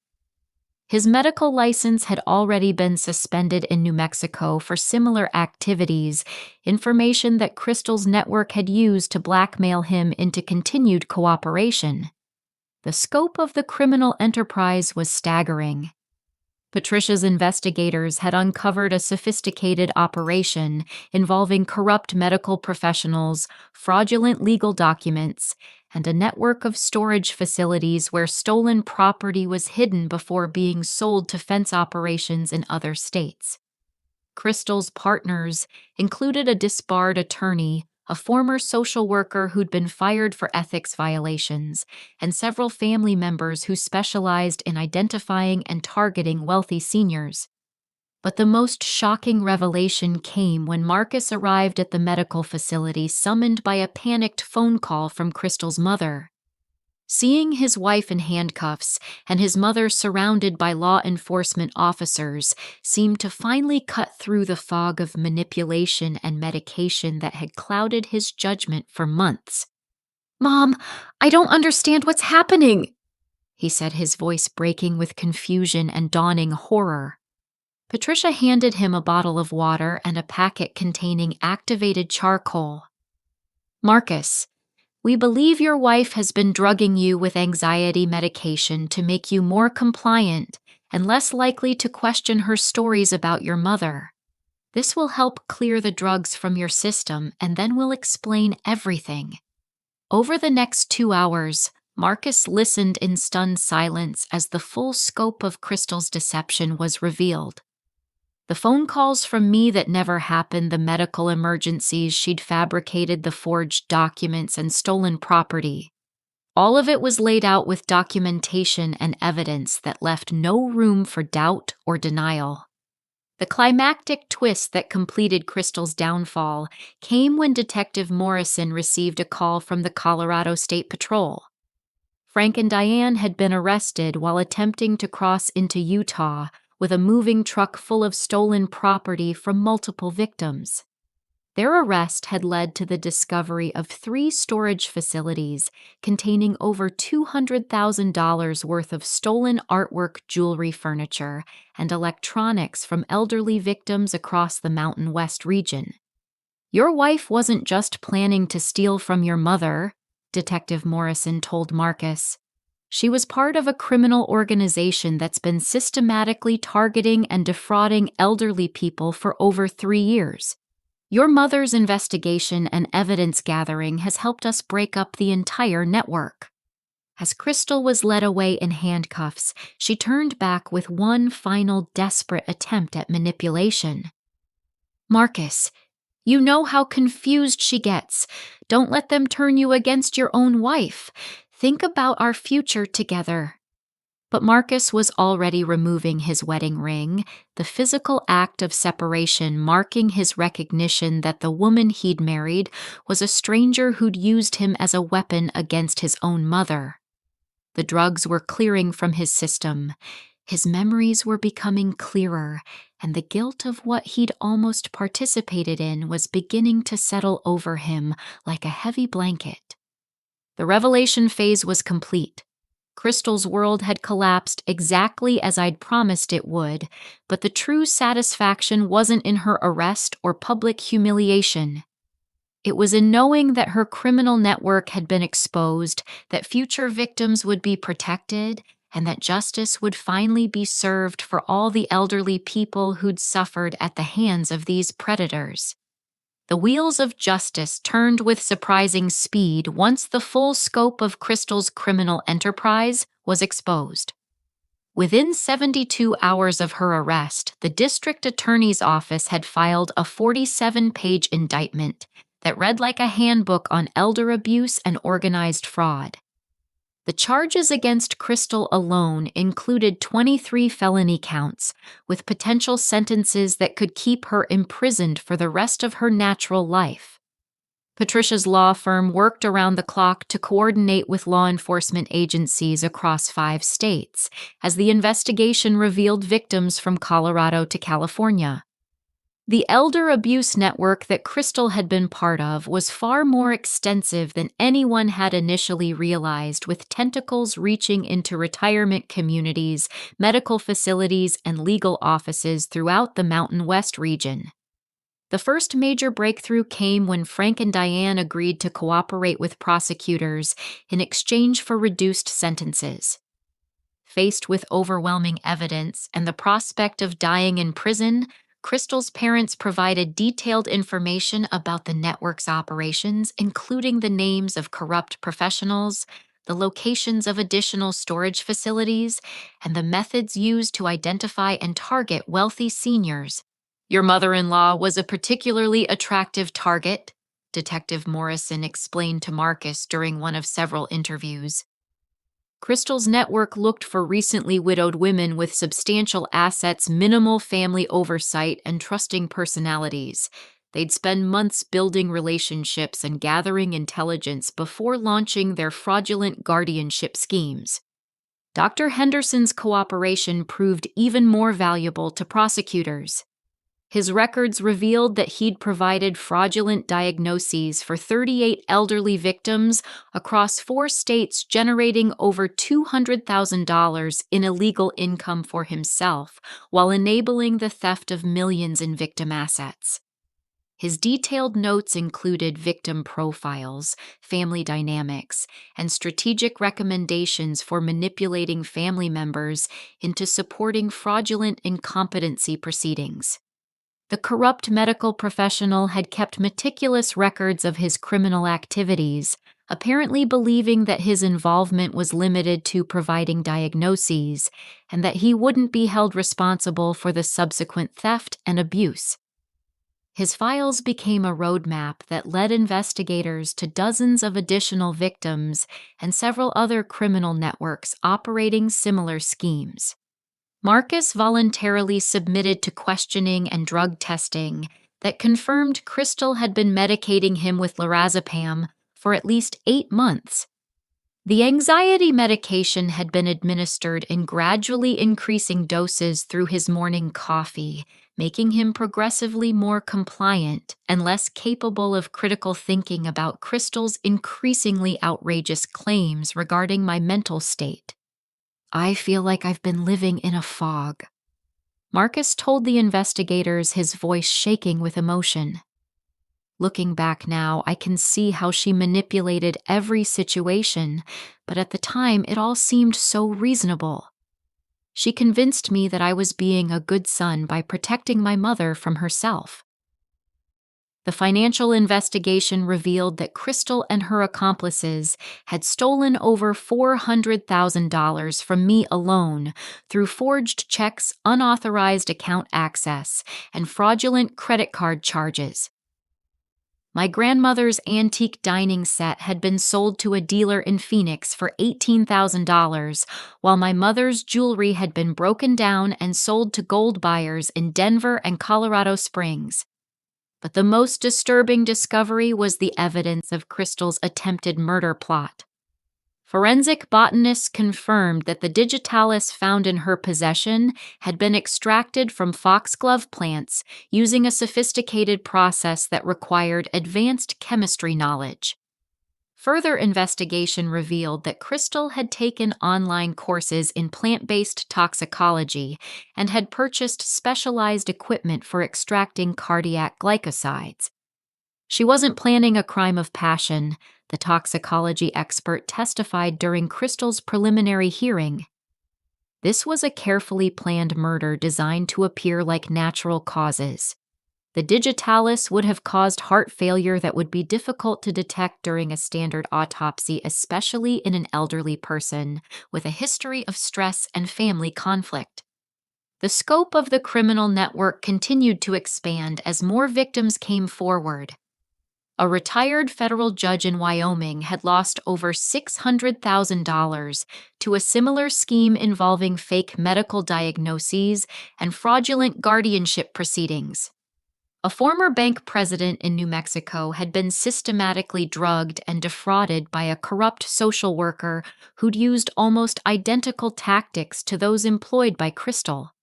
His medical license had already been suspended in New Mexico for similar activities, information that Crystal's network had used to blackmail him into continued cooperation. The scope of the criminal enterprise was staggering. Patricia's investigators had uncovered a sophisticated operation involving corrupt medical professionals, fraudulent legal documents, and a network of storage facilities where stolen property was hidden before being sold to fence operations in other states. Crystal's partners included a disbarred attorney, a former social worker who'd been fired for ethics violations, and several family members who specialized in identifying and targeting wealthy seniors. But the most shocking revelation came when Marcus arrived at the medical facility summoned by a panicked phone call from Crystal's mother. Seeing his wife in handcuffs and his mother surrounded by law enforcement officers seemed to finally cut through the fog of manipulation and medication that had clouded his judgment for months. "Mom, I don't understand what's happening," he said, his voice breaking with confusion and dawning horror. Patricia handed him a bottle of water and a packet containing activated charcoal. "Marcus, we believe your wife has been drugging you with anxiety medication to make you more compliant and less likely to question her stories about your mother. This will help clear the drugs from your system, and then we'll explain everything." Over the next 2 hours, Marcus listened in stunned silence as the full scope of Crystal's deception was revealed. The phone calls from me that never happened, the medical emergencies she'd fabricated, the forged documents and stolen property. All of it was laid out with documentation and evidence that left no room for doubt or denial. The climactic twist that completed Crystal's downfall came when Detective Morrison received a call from the Colorado State Patrol. Frank and Diane had been arrested while attempting to cross into Utah with a moving truck full of stolen property from multiple victims. Their arrest had led to the discovery of 3 storage facilities containing over $200,000 worth of stolen artwork, jewelry, furniture, and electronics from elderly victims across the Mountain West region. "Your wife wasn't just planning to steal from your mother," Detective Morrison told Marcus. "She was part of a criminal organization that's been systematically targeting and defrauding elderly people for over 3 years. Your mother's investigation and evidence gathering has helped us break up the entire network." As Crystal was led away in handcuffs, she turned back with one final desperate attempt at manipulation. "Marcus, you know how confused she gets. Don't let them turn you against your own wife. Think about our future together." But Marcus was already removing his wedding ring, the physical act of separation marking his recognition that the woman he'd married was a stranger who'd used him as a weapon against his own mother. The drugs were clearing from his system. His memories were becoming clearer, and the guilt of what he'd almost participated in was beginning to settle over him like a heavy blanket. The revelation phase was complete. Crystal's world had collapsed exactly as I'd promised it would, but the true satisfaction wasn't in her arrest or public humiliation. It was in knowing that her criminal network had been exposed, that future victims would be protected, and that justice would finally be served for all the elderly people who'd suffered at the hands of these predators. The wheels of justice turned with surprising speed once the full scope of Crystal's criminal enterprise was exposed. Within 72 hours of her arrest, the district attorney's office had filed a 47-page indictment that read like a handbook on elder abuse and organized fraud. The charges against Crystal alone included 23 felony counts, with potential sentences that could keep her imprisoned for the rest of her natural life. Patricia's law firm worked around the clock to coordinate with law enforcement agencies across 5 states, as the investigation revealed victims from Colorado to California. The elder abuse network that Crystal had been part of was far more extensive than anyone had initially realized, with tentacles reaching into retirement communities, medical facilities, and legal offices throughout the Mountain West region. The first major breakthrough came when Frank and Diane agreed to cooperate with prosecutors in exchange for reduced sentences. Faced with overwhelming evidence and the prospect of dying in prison, Crystal's parents provided detailed information about the network's operations, including the names of corrupt professionals, the locations of additional storage facilities, and the methods used to identify and target wealthy seniors. "Your mother-in-law was a particularly attractive target," Detective Morrison explained to Marcus during one of several interviews. Crystal's network looked for recently widowed women with substantial assets, minimal family oversight, and trusting personalities. They'd spend months building relationships and gathering intelligence before launching their fraudulent guardianship schemes. Dr. Henderson's cooperation proved even more valuable to prosecutors. His records revealed that he'd provided fraudulent diagnoses for 38 elderly victims across 4 states, generating over $200,000 in illegal income for himself, while enabling the theft of millions in victim assets. His detailed notes included victim profiles, family dynamics, and strategic recommendations for manipulating family members into supporting fraudulent incompetency proceedings. The corrupt medical professional had kept meticulous records of his criminal activities, apparently believing that his involvement was limited to providing diagnoses and that he wouldn't be held responsible for the subsequent theft and abuse. His files became a roadmap that led investigators to dozens of additional victims and several other criminal networks operating similar schemes. Marcus voluntarily submitted to questioning and drug testing that confirmed Crystal had been medicating him with lorazepam for at least 8 months. The anxiety medication had been administered in gradually increasing doses through his morning coffee, making him progressively more compliant and less capable of critical thinking about Crystal's increasingly outrageous claims regarding my mental state. "I feel like I've been living in a fog," Marcus told the investigators, his voice shaking with emotion. Looking back now, I can see how she manipulated every situation, but at the time it all seemed so reasonable. She convinced me that I was being a good son by protecting my mother from herself. The financial investigation revealed that Crystal and her accomplices had stolen over $400,000 from me alone through forged checks, unauthorized account access, and fraudulent credit card charges. My grandmother's antique dining set had been sold to a dealer in Phoenix for $18,000, while my mother's jewelry had been broken down and sold to gold buyers in Denver and Colorado Springs. But the most disturbing discovery was the evidence of Crystal's attempted murder plot. Forensic botanists confirmed that the digitalis found in her possession had been extracted from foxglove plants using a sophisticated process that required advanced chemistry knowledge. Further investigation revealed that Crystal had taken online courses in plant-based toxicology and had purchased specialized equipment for extracting cardiac glycosides. She wasn't planning a crime of passion, the toxicology expert testified during Crystal's preliminary hearing. This was a carefully planned murder designed to appear like natural causes. The digitalis would have caused heart failure that would be difficult to detect during a standard autopsy, especially in an elderly person with a history of stress and family conflict. The scope of the criminal network continued to expand as more victims came forward. A retired federal judge in Wyoming had lost over $600,000 to a similar scheme involving fake medical diagnoses and fraudulent guardianship proceedings. A former bank president in New Mexico had been systematically drugged and defrauded by a corrupt social worker who'd used almost identical tactics to those employed by Crystal.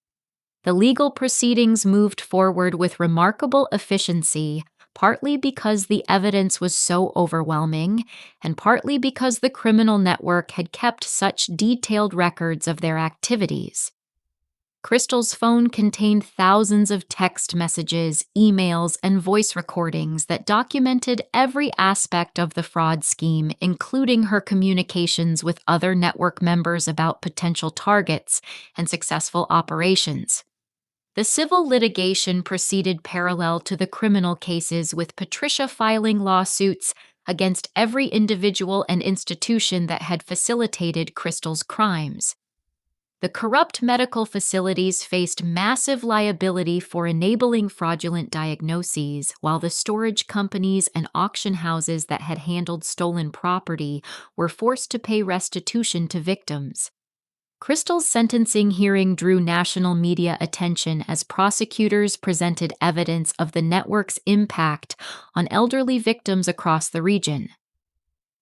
The legal proceedings moved forward with remarkable efficiency, partly because the evidence was so overwhelming, and partly because the criminal network had kept such detailed records of their activities. Crystal's phone contained thousands of text messages, emails, and voice recordings that documented every aspect of the fraud scheme, including her communications with other network members about potential targets and successful operations. The civil litigation proceeded parallel to the criminal cases, with Patricia filing lawsuits against every individual and institution that had facilitated Crystal's crimes. The corrupt medical facilities faced massive liability for enabling fraudulent diagnoses, while the storage companies and auction houses that had handled stolen property were forced to pay restitution to victims. Crystal's sentencing hearing drew national media attention as prosecutors presented evidence of the network's impact on elderly victims across the region.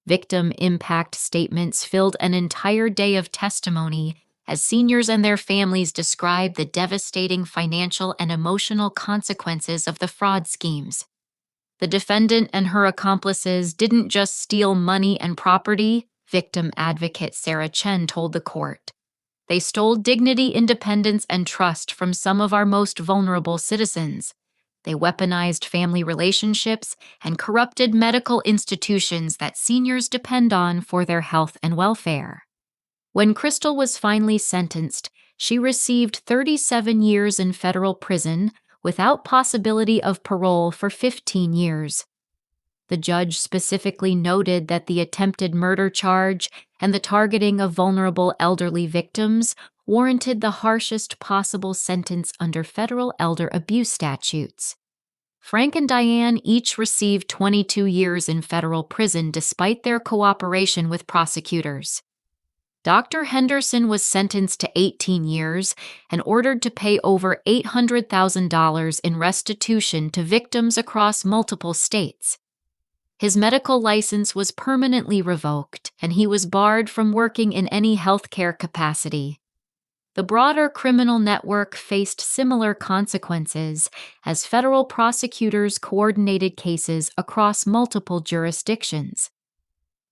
Victim impact statements filled an entire day of testimony as seniors and their families described the devastating financial and emotional consequences of the fraud schemes. The defendant and her accomplices didn't just steal money and property, victim advocate Sarah Chen told the court. They stole dignity, independence, and trust from some of our most vulnerable citizens. They weaponized family relationships and corrupted medical institutions that seniors depend on for their health and welfare. When Crystal was finally sentenced, she received 37 years in federal prison without possibility of parole for 15 years. The judge specifically noted that the attempted murder charge and the targeting of vulnerable elderly victims warranted the harshest possible sentence under federal elder abuse statutes. Frank and Diane each received 22 years in federal prison despite their cooperation with prosecutors. Dr. Henderson was sentenced to 18 years and ordered to pay over $800,000 in restitution to victims across multiple states. His medical license was permanently revoked, and he was barred from working in any healthcare capacity. The broader criminal network faced similar consequences as federal prosecutors coordinated cases across multiple jurisdictions.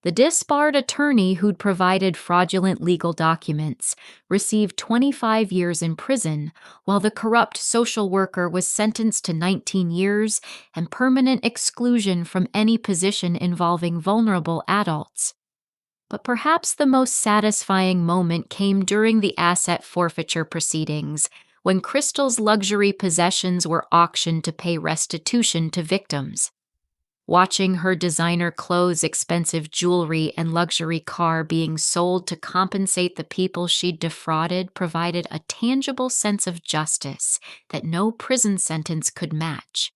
The disbarred attorney who'd provided fraudulent legal documents received 25 years in prison, while the corrupt social worker was sentenced to 19 years and permanent exclusion from any position involving vulnerable adults. But perhaps the most satisfying moment came during the asset forfeiture proceedings, when Crystal's luxury possessions were auctioned to pay restitution to victims. Watching her designer clothes, expensive jewelry, and luxury car being sold to compensate the people she'd defrauded provided a tangible sense of justice that no prison sentence could match.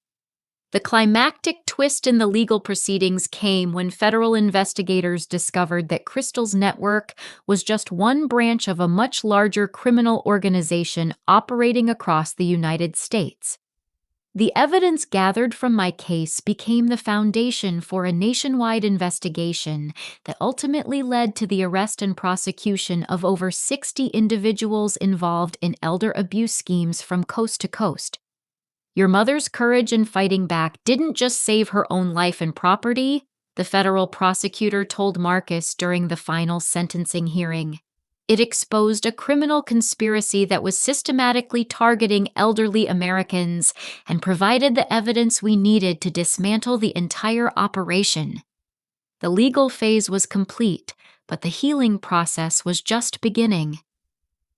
The climactic twist in the legal proceedings came when federal investigators discovered that Crystal's network was just one branch of a much larger criminal organization operating across the United States. The evidence gathered from my case became the foundation for a nationwide investigation that ultimately led to the arrest and prosecution of over 60 individuals involved in elder abuse schemes from coast to coast. Your mother's courage in fighting back didn't just save her own life and property, the federal prosecutor told Marcus during the final sentencing hearing. It exposed a criminal conspiracy that was systematically targeting elderly Americans and provided the evidence we needed to dismantle the entire operation. The legal phase was complete, but the healing process was just beginning.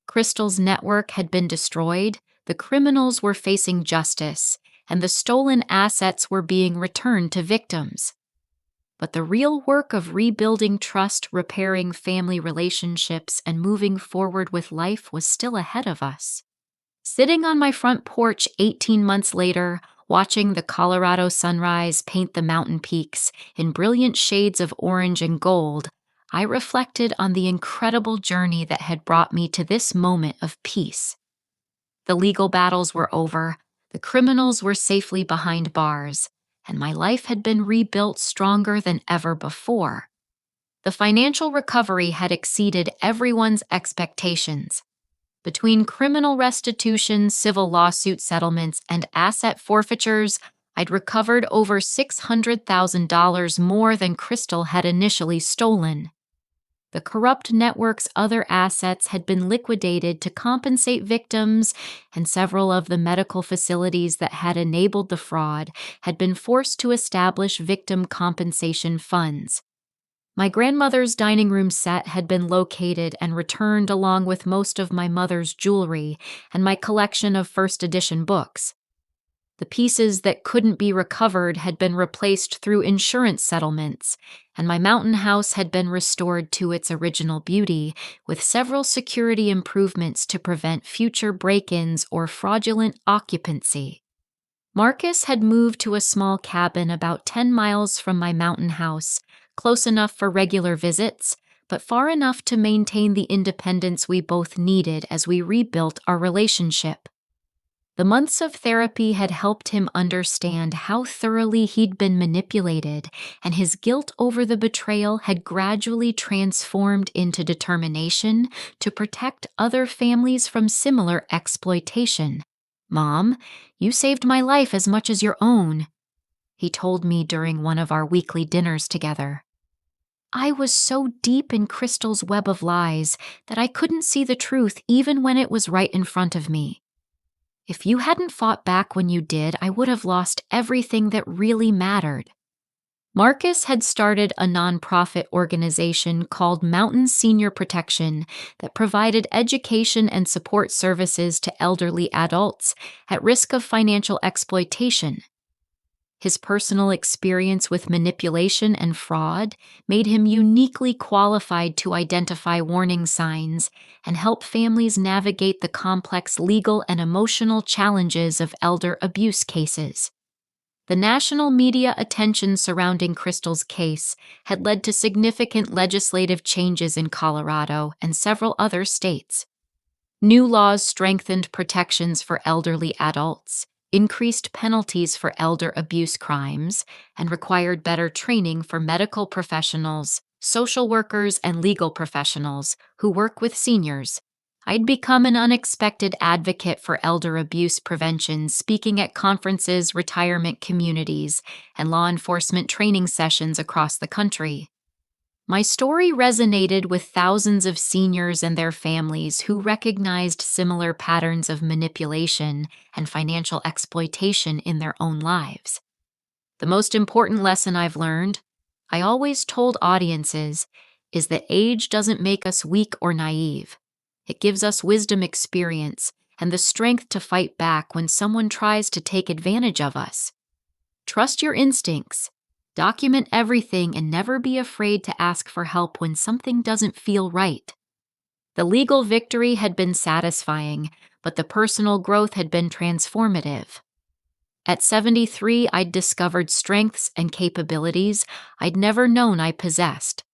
Crystal's network had been destroyed, the criminals were facing justice, and the stolen assets were being returned to victims. But the real work of rebuilding trust, repairing family relationships, and moving forward with life was still ahead of us. Sitting on my front porch 18 months later, watching the Colorado sunrise paint the mountain peaks in brilliant shades of orange and gold, I reflected on the incredible journey that had brought me to this moment of peace. The legal battles were over, the criminals were safely behind bars, and my life had been rebuilt stronger than ever before. The financial recovery had exceeded everyone's expectations. Between criminal restitution, civil lawsuit settlements, and asset forfeitures, I'd recovered over $600,000 more than Crystal had initially stolen. The corrupt network's other assets had been liquidated to compensate victims, and several of the medical facilities that had enabled the fraud had been forced to establish victim compensation funds. My grandmother's dining room set had been located and returned along with most of my mother's jewelry and my collection of first edition books. The pieces that couldn't be recovered had been replaced through insurance settlements, and my mountain house had been restored to its original beauty, with several security improvements to prevent future break-ins or fraudulent occupancy. Marcus had moved to a small cabin about 10 miles from my mountain house, close enough for regular visits, but far enough to maintain the independence we both needed as we rebuilt our relationship. The months of therapy had helped him understand how thoroughly he'd been manipulated, and his guilt over the betrayal had gradually transformed into determination to protect other families from similar exploitation. "Mom, you saved my life as much as your own," he told me during one of our weekly dinners together. I was so deep in Crystal's web of lies that I couldn't see the truth even when it was right in front of me. "If you hadn't fought back when you did, I would have lost everything that really mattered." Marcus had started a nonprofit organization called Mountain Senior Protection that provided education and support services to elderly adults at risk of financial exploitation. His personal experience with manipulation and fraud made him uniquely qualified to identify warning signs and help families navigate the complex legal and emotional challenges of elder abuse cases. The national media attention surrounding Crystal's case had led to significant legislative changes in Colorado and several other states. New laws strengthened protections for elderly adults, increased penalties for elder abuse crimes, and required better training for medical professionals, social workers, and legal professionals who work with seniors. I'd become an unexpected advocate for elder abuse prevention, speaking at conferences, retirement communities, and law enforcement training sessions across the country. My story resonated with thousands of seniors and their families who recognized similar patterns of manipulation and financial exploitation in their own lives. The most important lesson I've learned, I always told audiences, is that age doesn't make us weak or naive. It gives us wisdom, experience, and the strength to fight back when someone tries to take advantage of us. Trust your instincts. Document everything and never be afraid to ask for help when something doesn't feel right. The legal victory had been satisfying, but the personal growth had been transformative. At 73, I'd discovered strengths and capabilities I'd never known I possessed.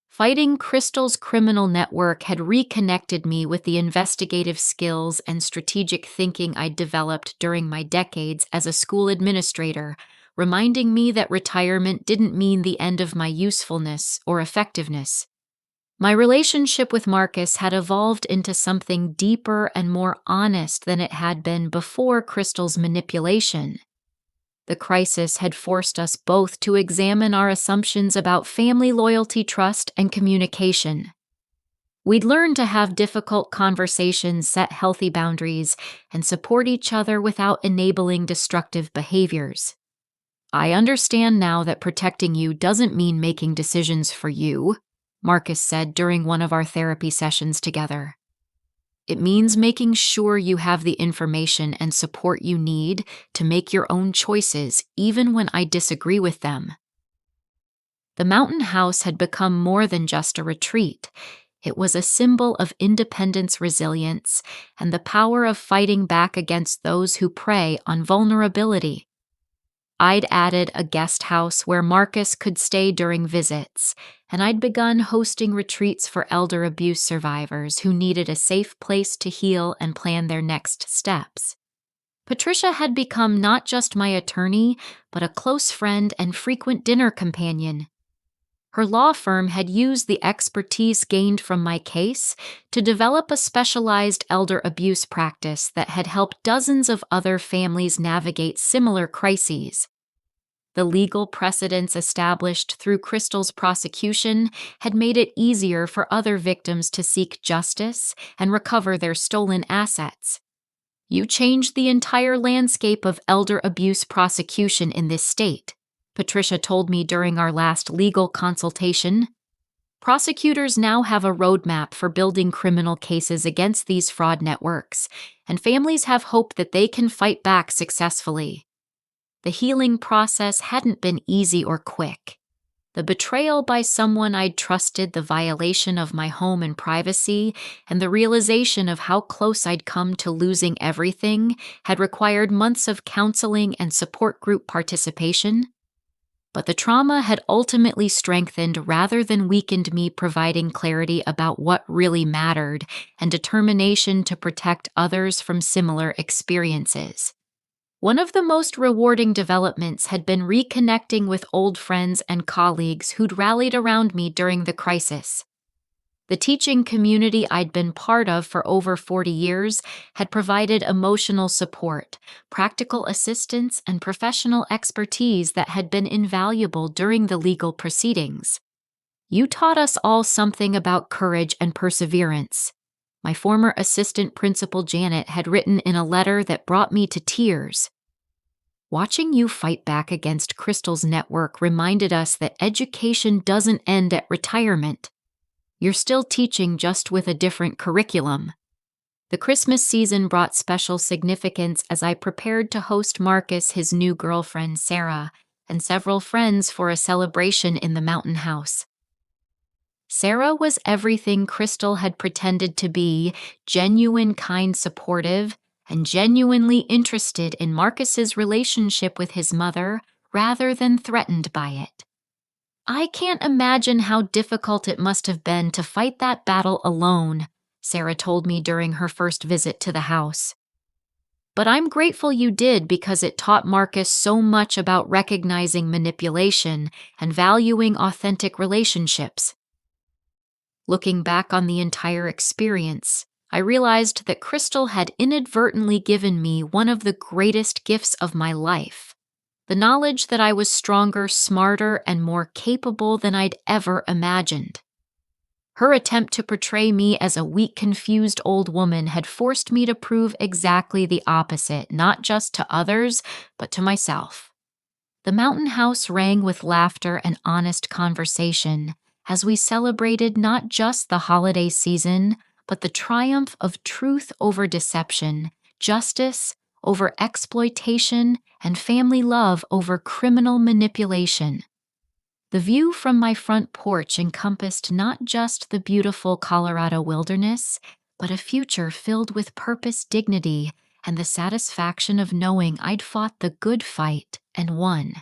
Fighting Crystal's criminal network had reconnected me with the investigative skills and strategic thinking I'd developed during my decades as a school administrator, reminding me that retirement didn't mean the end of my usefulness or effectiveness. My relationship with Marcus had evolved into something deeper and more honest than it had been before Crystal's manipulation. The crisis had forced us both to examine our assumptions about family loyalty, trust, and communication. We'd learn to have difficult conversations, set healthy boundaries, and support each other without enabling destructive behaviors. I understand now that protecting you doesn't mean making decisions for you, Marcus said during one of our therapy sessions together. It means making sure you have the information and support you need to make your own choices, even when I disagree with them. The mountain house had become more than just a retreat. It was a symbol of independence, resilience, and the power of fighting back against those who prey on vulnerability. I'd added a guest house where Marcus could stay during visits, and I'd begun hosting retreats for elder abuse survivors who needed a safe place to heal and plan their next steps. Patricia had become not just my attorney, but a close friend and frequent dinner companion. Her law firm had used the expertise gained from my case to develop a specialized elder abuse practice that had helped dozens of other families navigate similar crises. The legal precedents established through Crystal's prosecution had made it easier for other victims to seek justice and recover their stolen assets. You changed the entire landscape of elder abuse prosecution in this state, Patricia told me during our last legal consultation. Prosecutors now have a roadmap for building criminal cases against these fraud networks, and families have hope that they can fight back successfully. The healing process hadn't been easy or quick. The betrayal by someone I'd trusted, the violation of my home and privacy, and the realization of how close I'd come to losing everything had required months of counseling and support group participation. But the trauma had ultimately strengthened rather than weakened me, providing clarity about what really mattered and determination to protect others from similar experiences. One of the most rewarding developments had been reconnecting with old friends and colleagues who'd rallied around me during the crisis. The teaching community I'd been part of for over 40 years had provided emotional support, practical assistance, and professional expertise that had been invaluable during the legal proceedings. You taught us all something about courage and perseverance. My former assistant principal Janet had written in a letter that brought me to tears. Watching you fight back against Crystal's network reminded us that education doesn't end at retirement. You're still teaching, just with a different curriculum. The Christmas season brought special significance as I prepared to host Marcus, his new girlfriend Sarah, and several friends for a celebration in the mountain house. Sarah was everything Crystal had pretended to be: genuine, kind, supportive, and genuinely interested in Marcus's relationship with his mother rather than threatened by it. I can't imagine how difficult it must have been to fight that battle alone, Sarah told me during her first visit to the house. But I'm grateful you did, because it taught Marcus so much about recognizing manipulation and valuing authentic relationships. Looking back on the entire experience, I realized that Crystal had inadvertently given me one of the greatest gifts of my life: the knowledge that I was stronger, smarter, and more capable than I'd ever imagined. Her attempt to portray me as a weak, confused old woman had forced me to prove exactly the opposite, not just to others, but to myself. The mountain house rang with laughter and honest conversation as we celebrated not just the holiday season, but the triumph of truth over deception, justice over exploitation, and family love over criminal manipulation. The view from my front porch encompassed not just the beautiful Colorado wilderness, but a future filled with purpose, dignity, and the satisfaction of knowing I'd fought the good fight and won.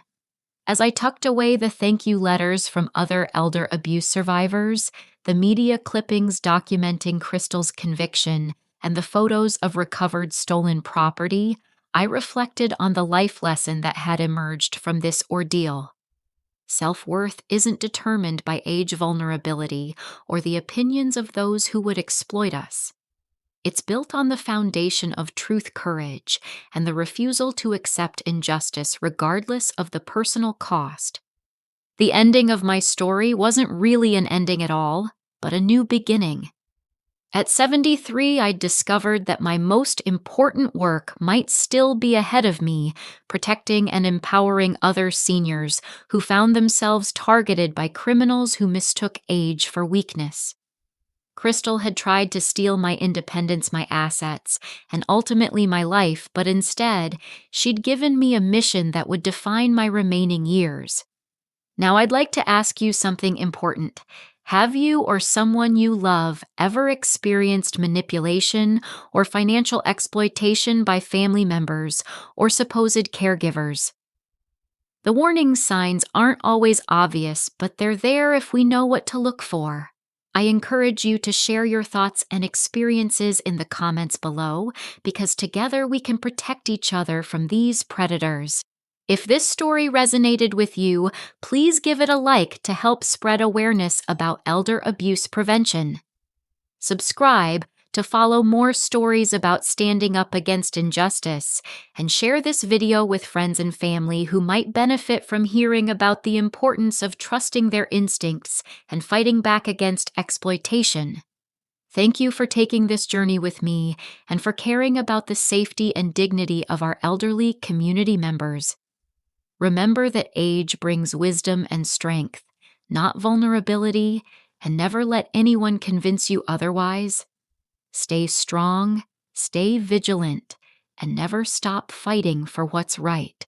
As I tucked away the thank you letters from other elder abuse survivors, the media clippings documenting Crystal's conviction, and the photos of recovered stolen property, I reflected on the life lesson that had emerged from this ordeal. Self-worth isn't determined by age vulnerability or the opinions of those who would exploit us. It's built on the foundation of truth, courage, and the refusal to accept injustice regardless of the personal cost. The ending of my story wasn't really an ending at all, but a new beginning. At 73, I discovered that my most important work might still be ahead of me, protecting and empowering other seniors who found themselves targeted by criminals who mistook age for weakness. Crystal had tried to steal my independence, my assets, and ultimately my life, but instead, she'd given me a mission that would define my remaining years. Now I'd like to ask you something important. Have you or someone you love ever experienced manipulation or financial exploitation by family members or supposed caregivers? The warning signs aren't always obvious, but they're there if we know what to look for. I encourage you to share your thoughts and experiences in the comments below, because together we can protect each other from these predators. If this story resonated with you, please give it a like to help spread awareness about elder abuse prevention. Subscribe to follow more stories about standing up against injustice, and share this video with friends and family who might benefit from hearing about the importance of trusting their instincts and fighting back against exploitation. Thank you for taking this journey with me and for caring about the safety and dignity of our elderly community members. Remember that age brings wisdom and strength, not vulnerability, and never let anyone convince you otherwise. Stay strong, stay vigilant, and never stop fighting for what's right.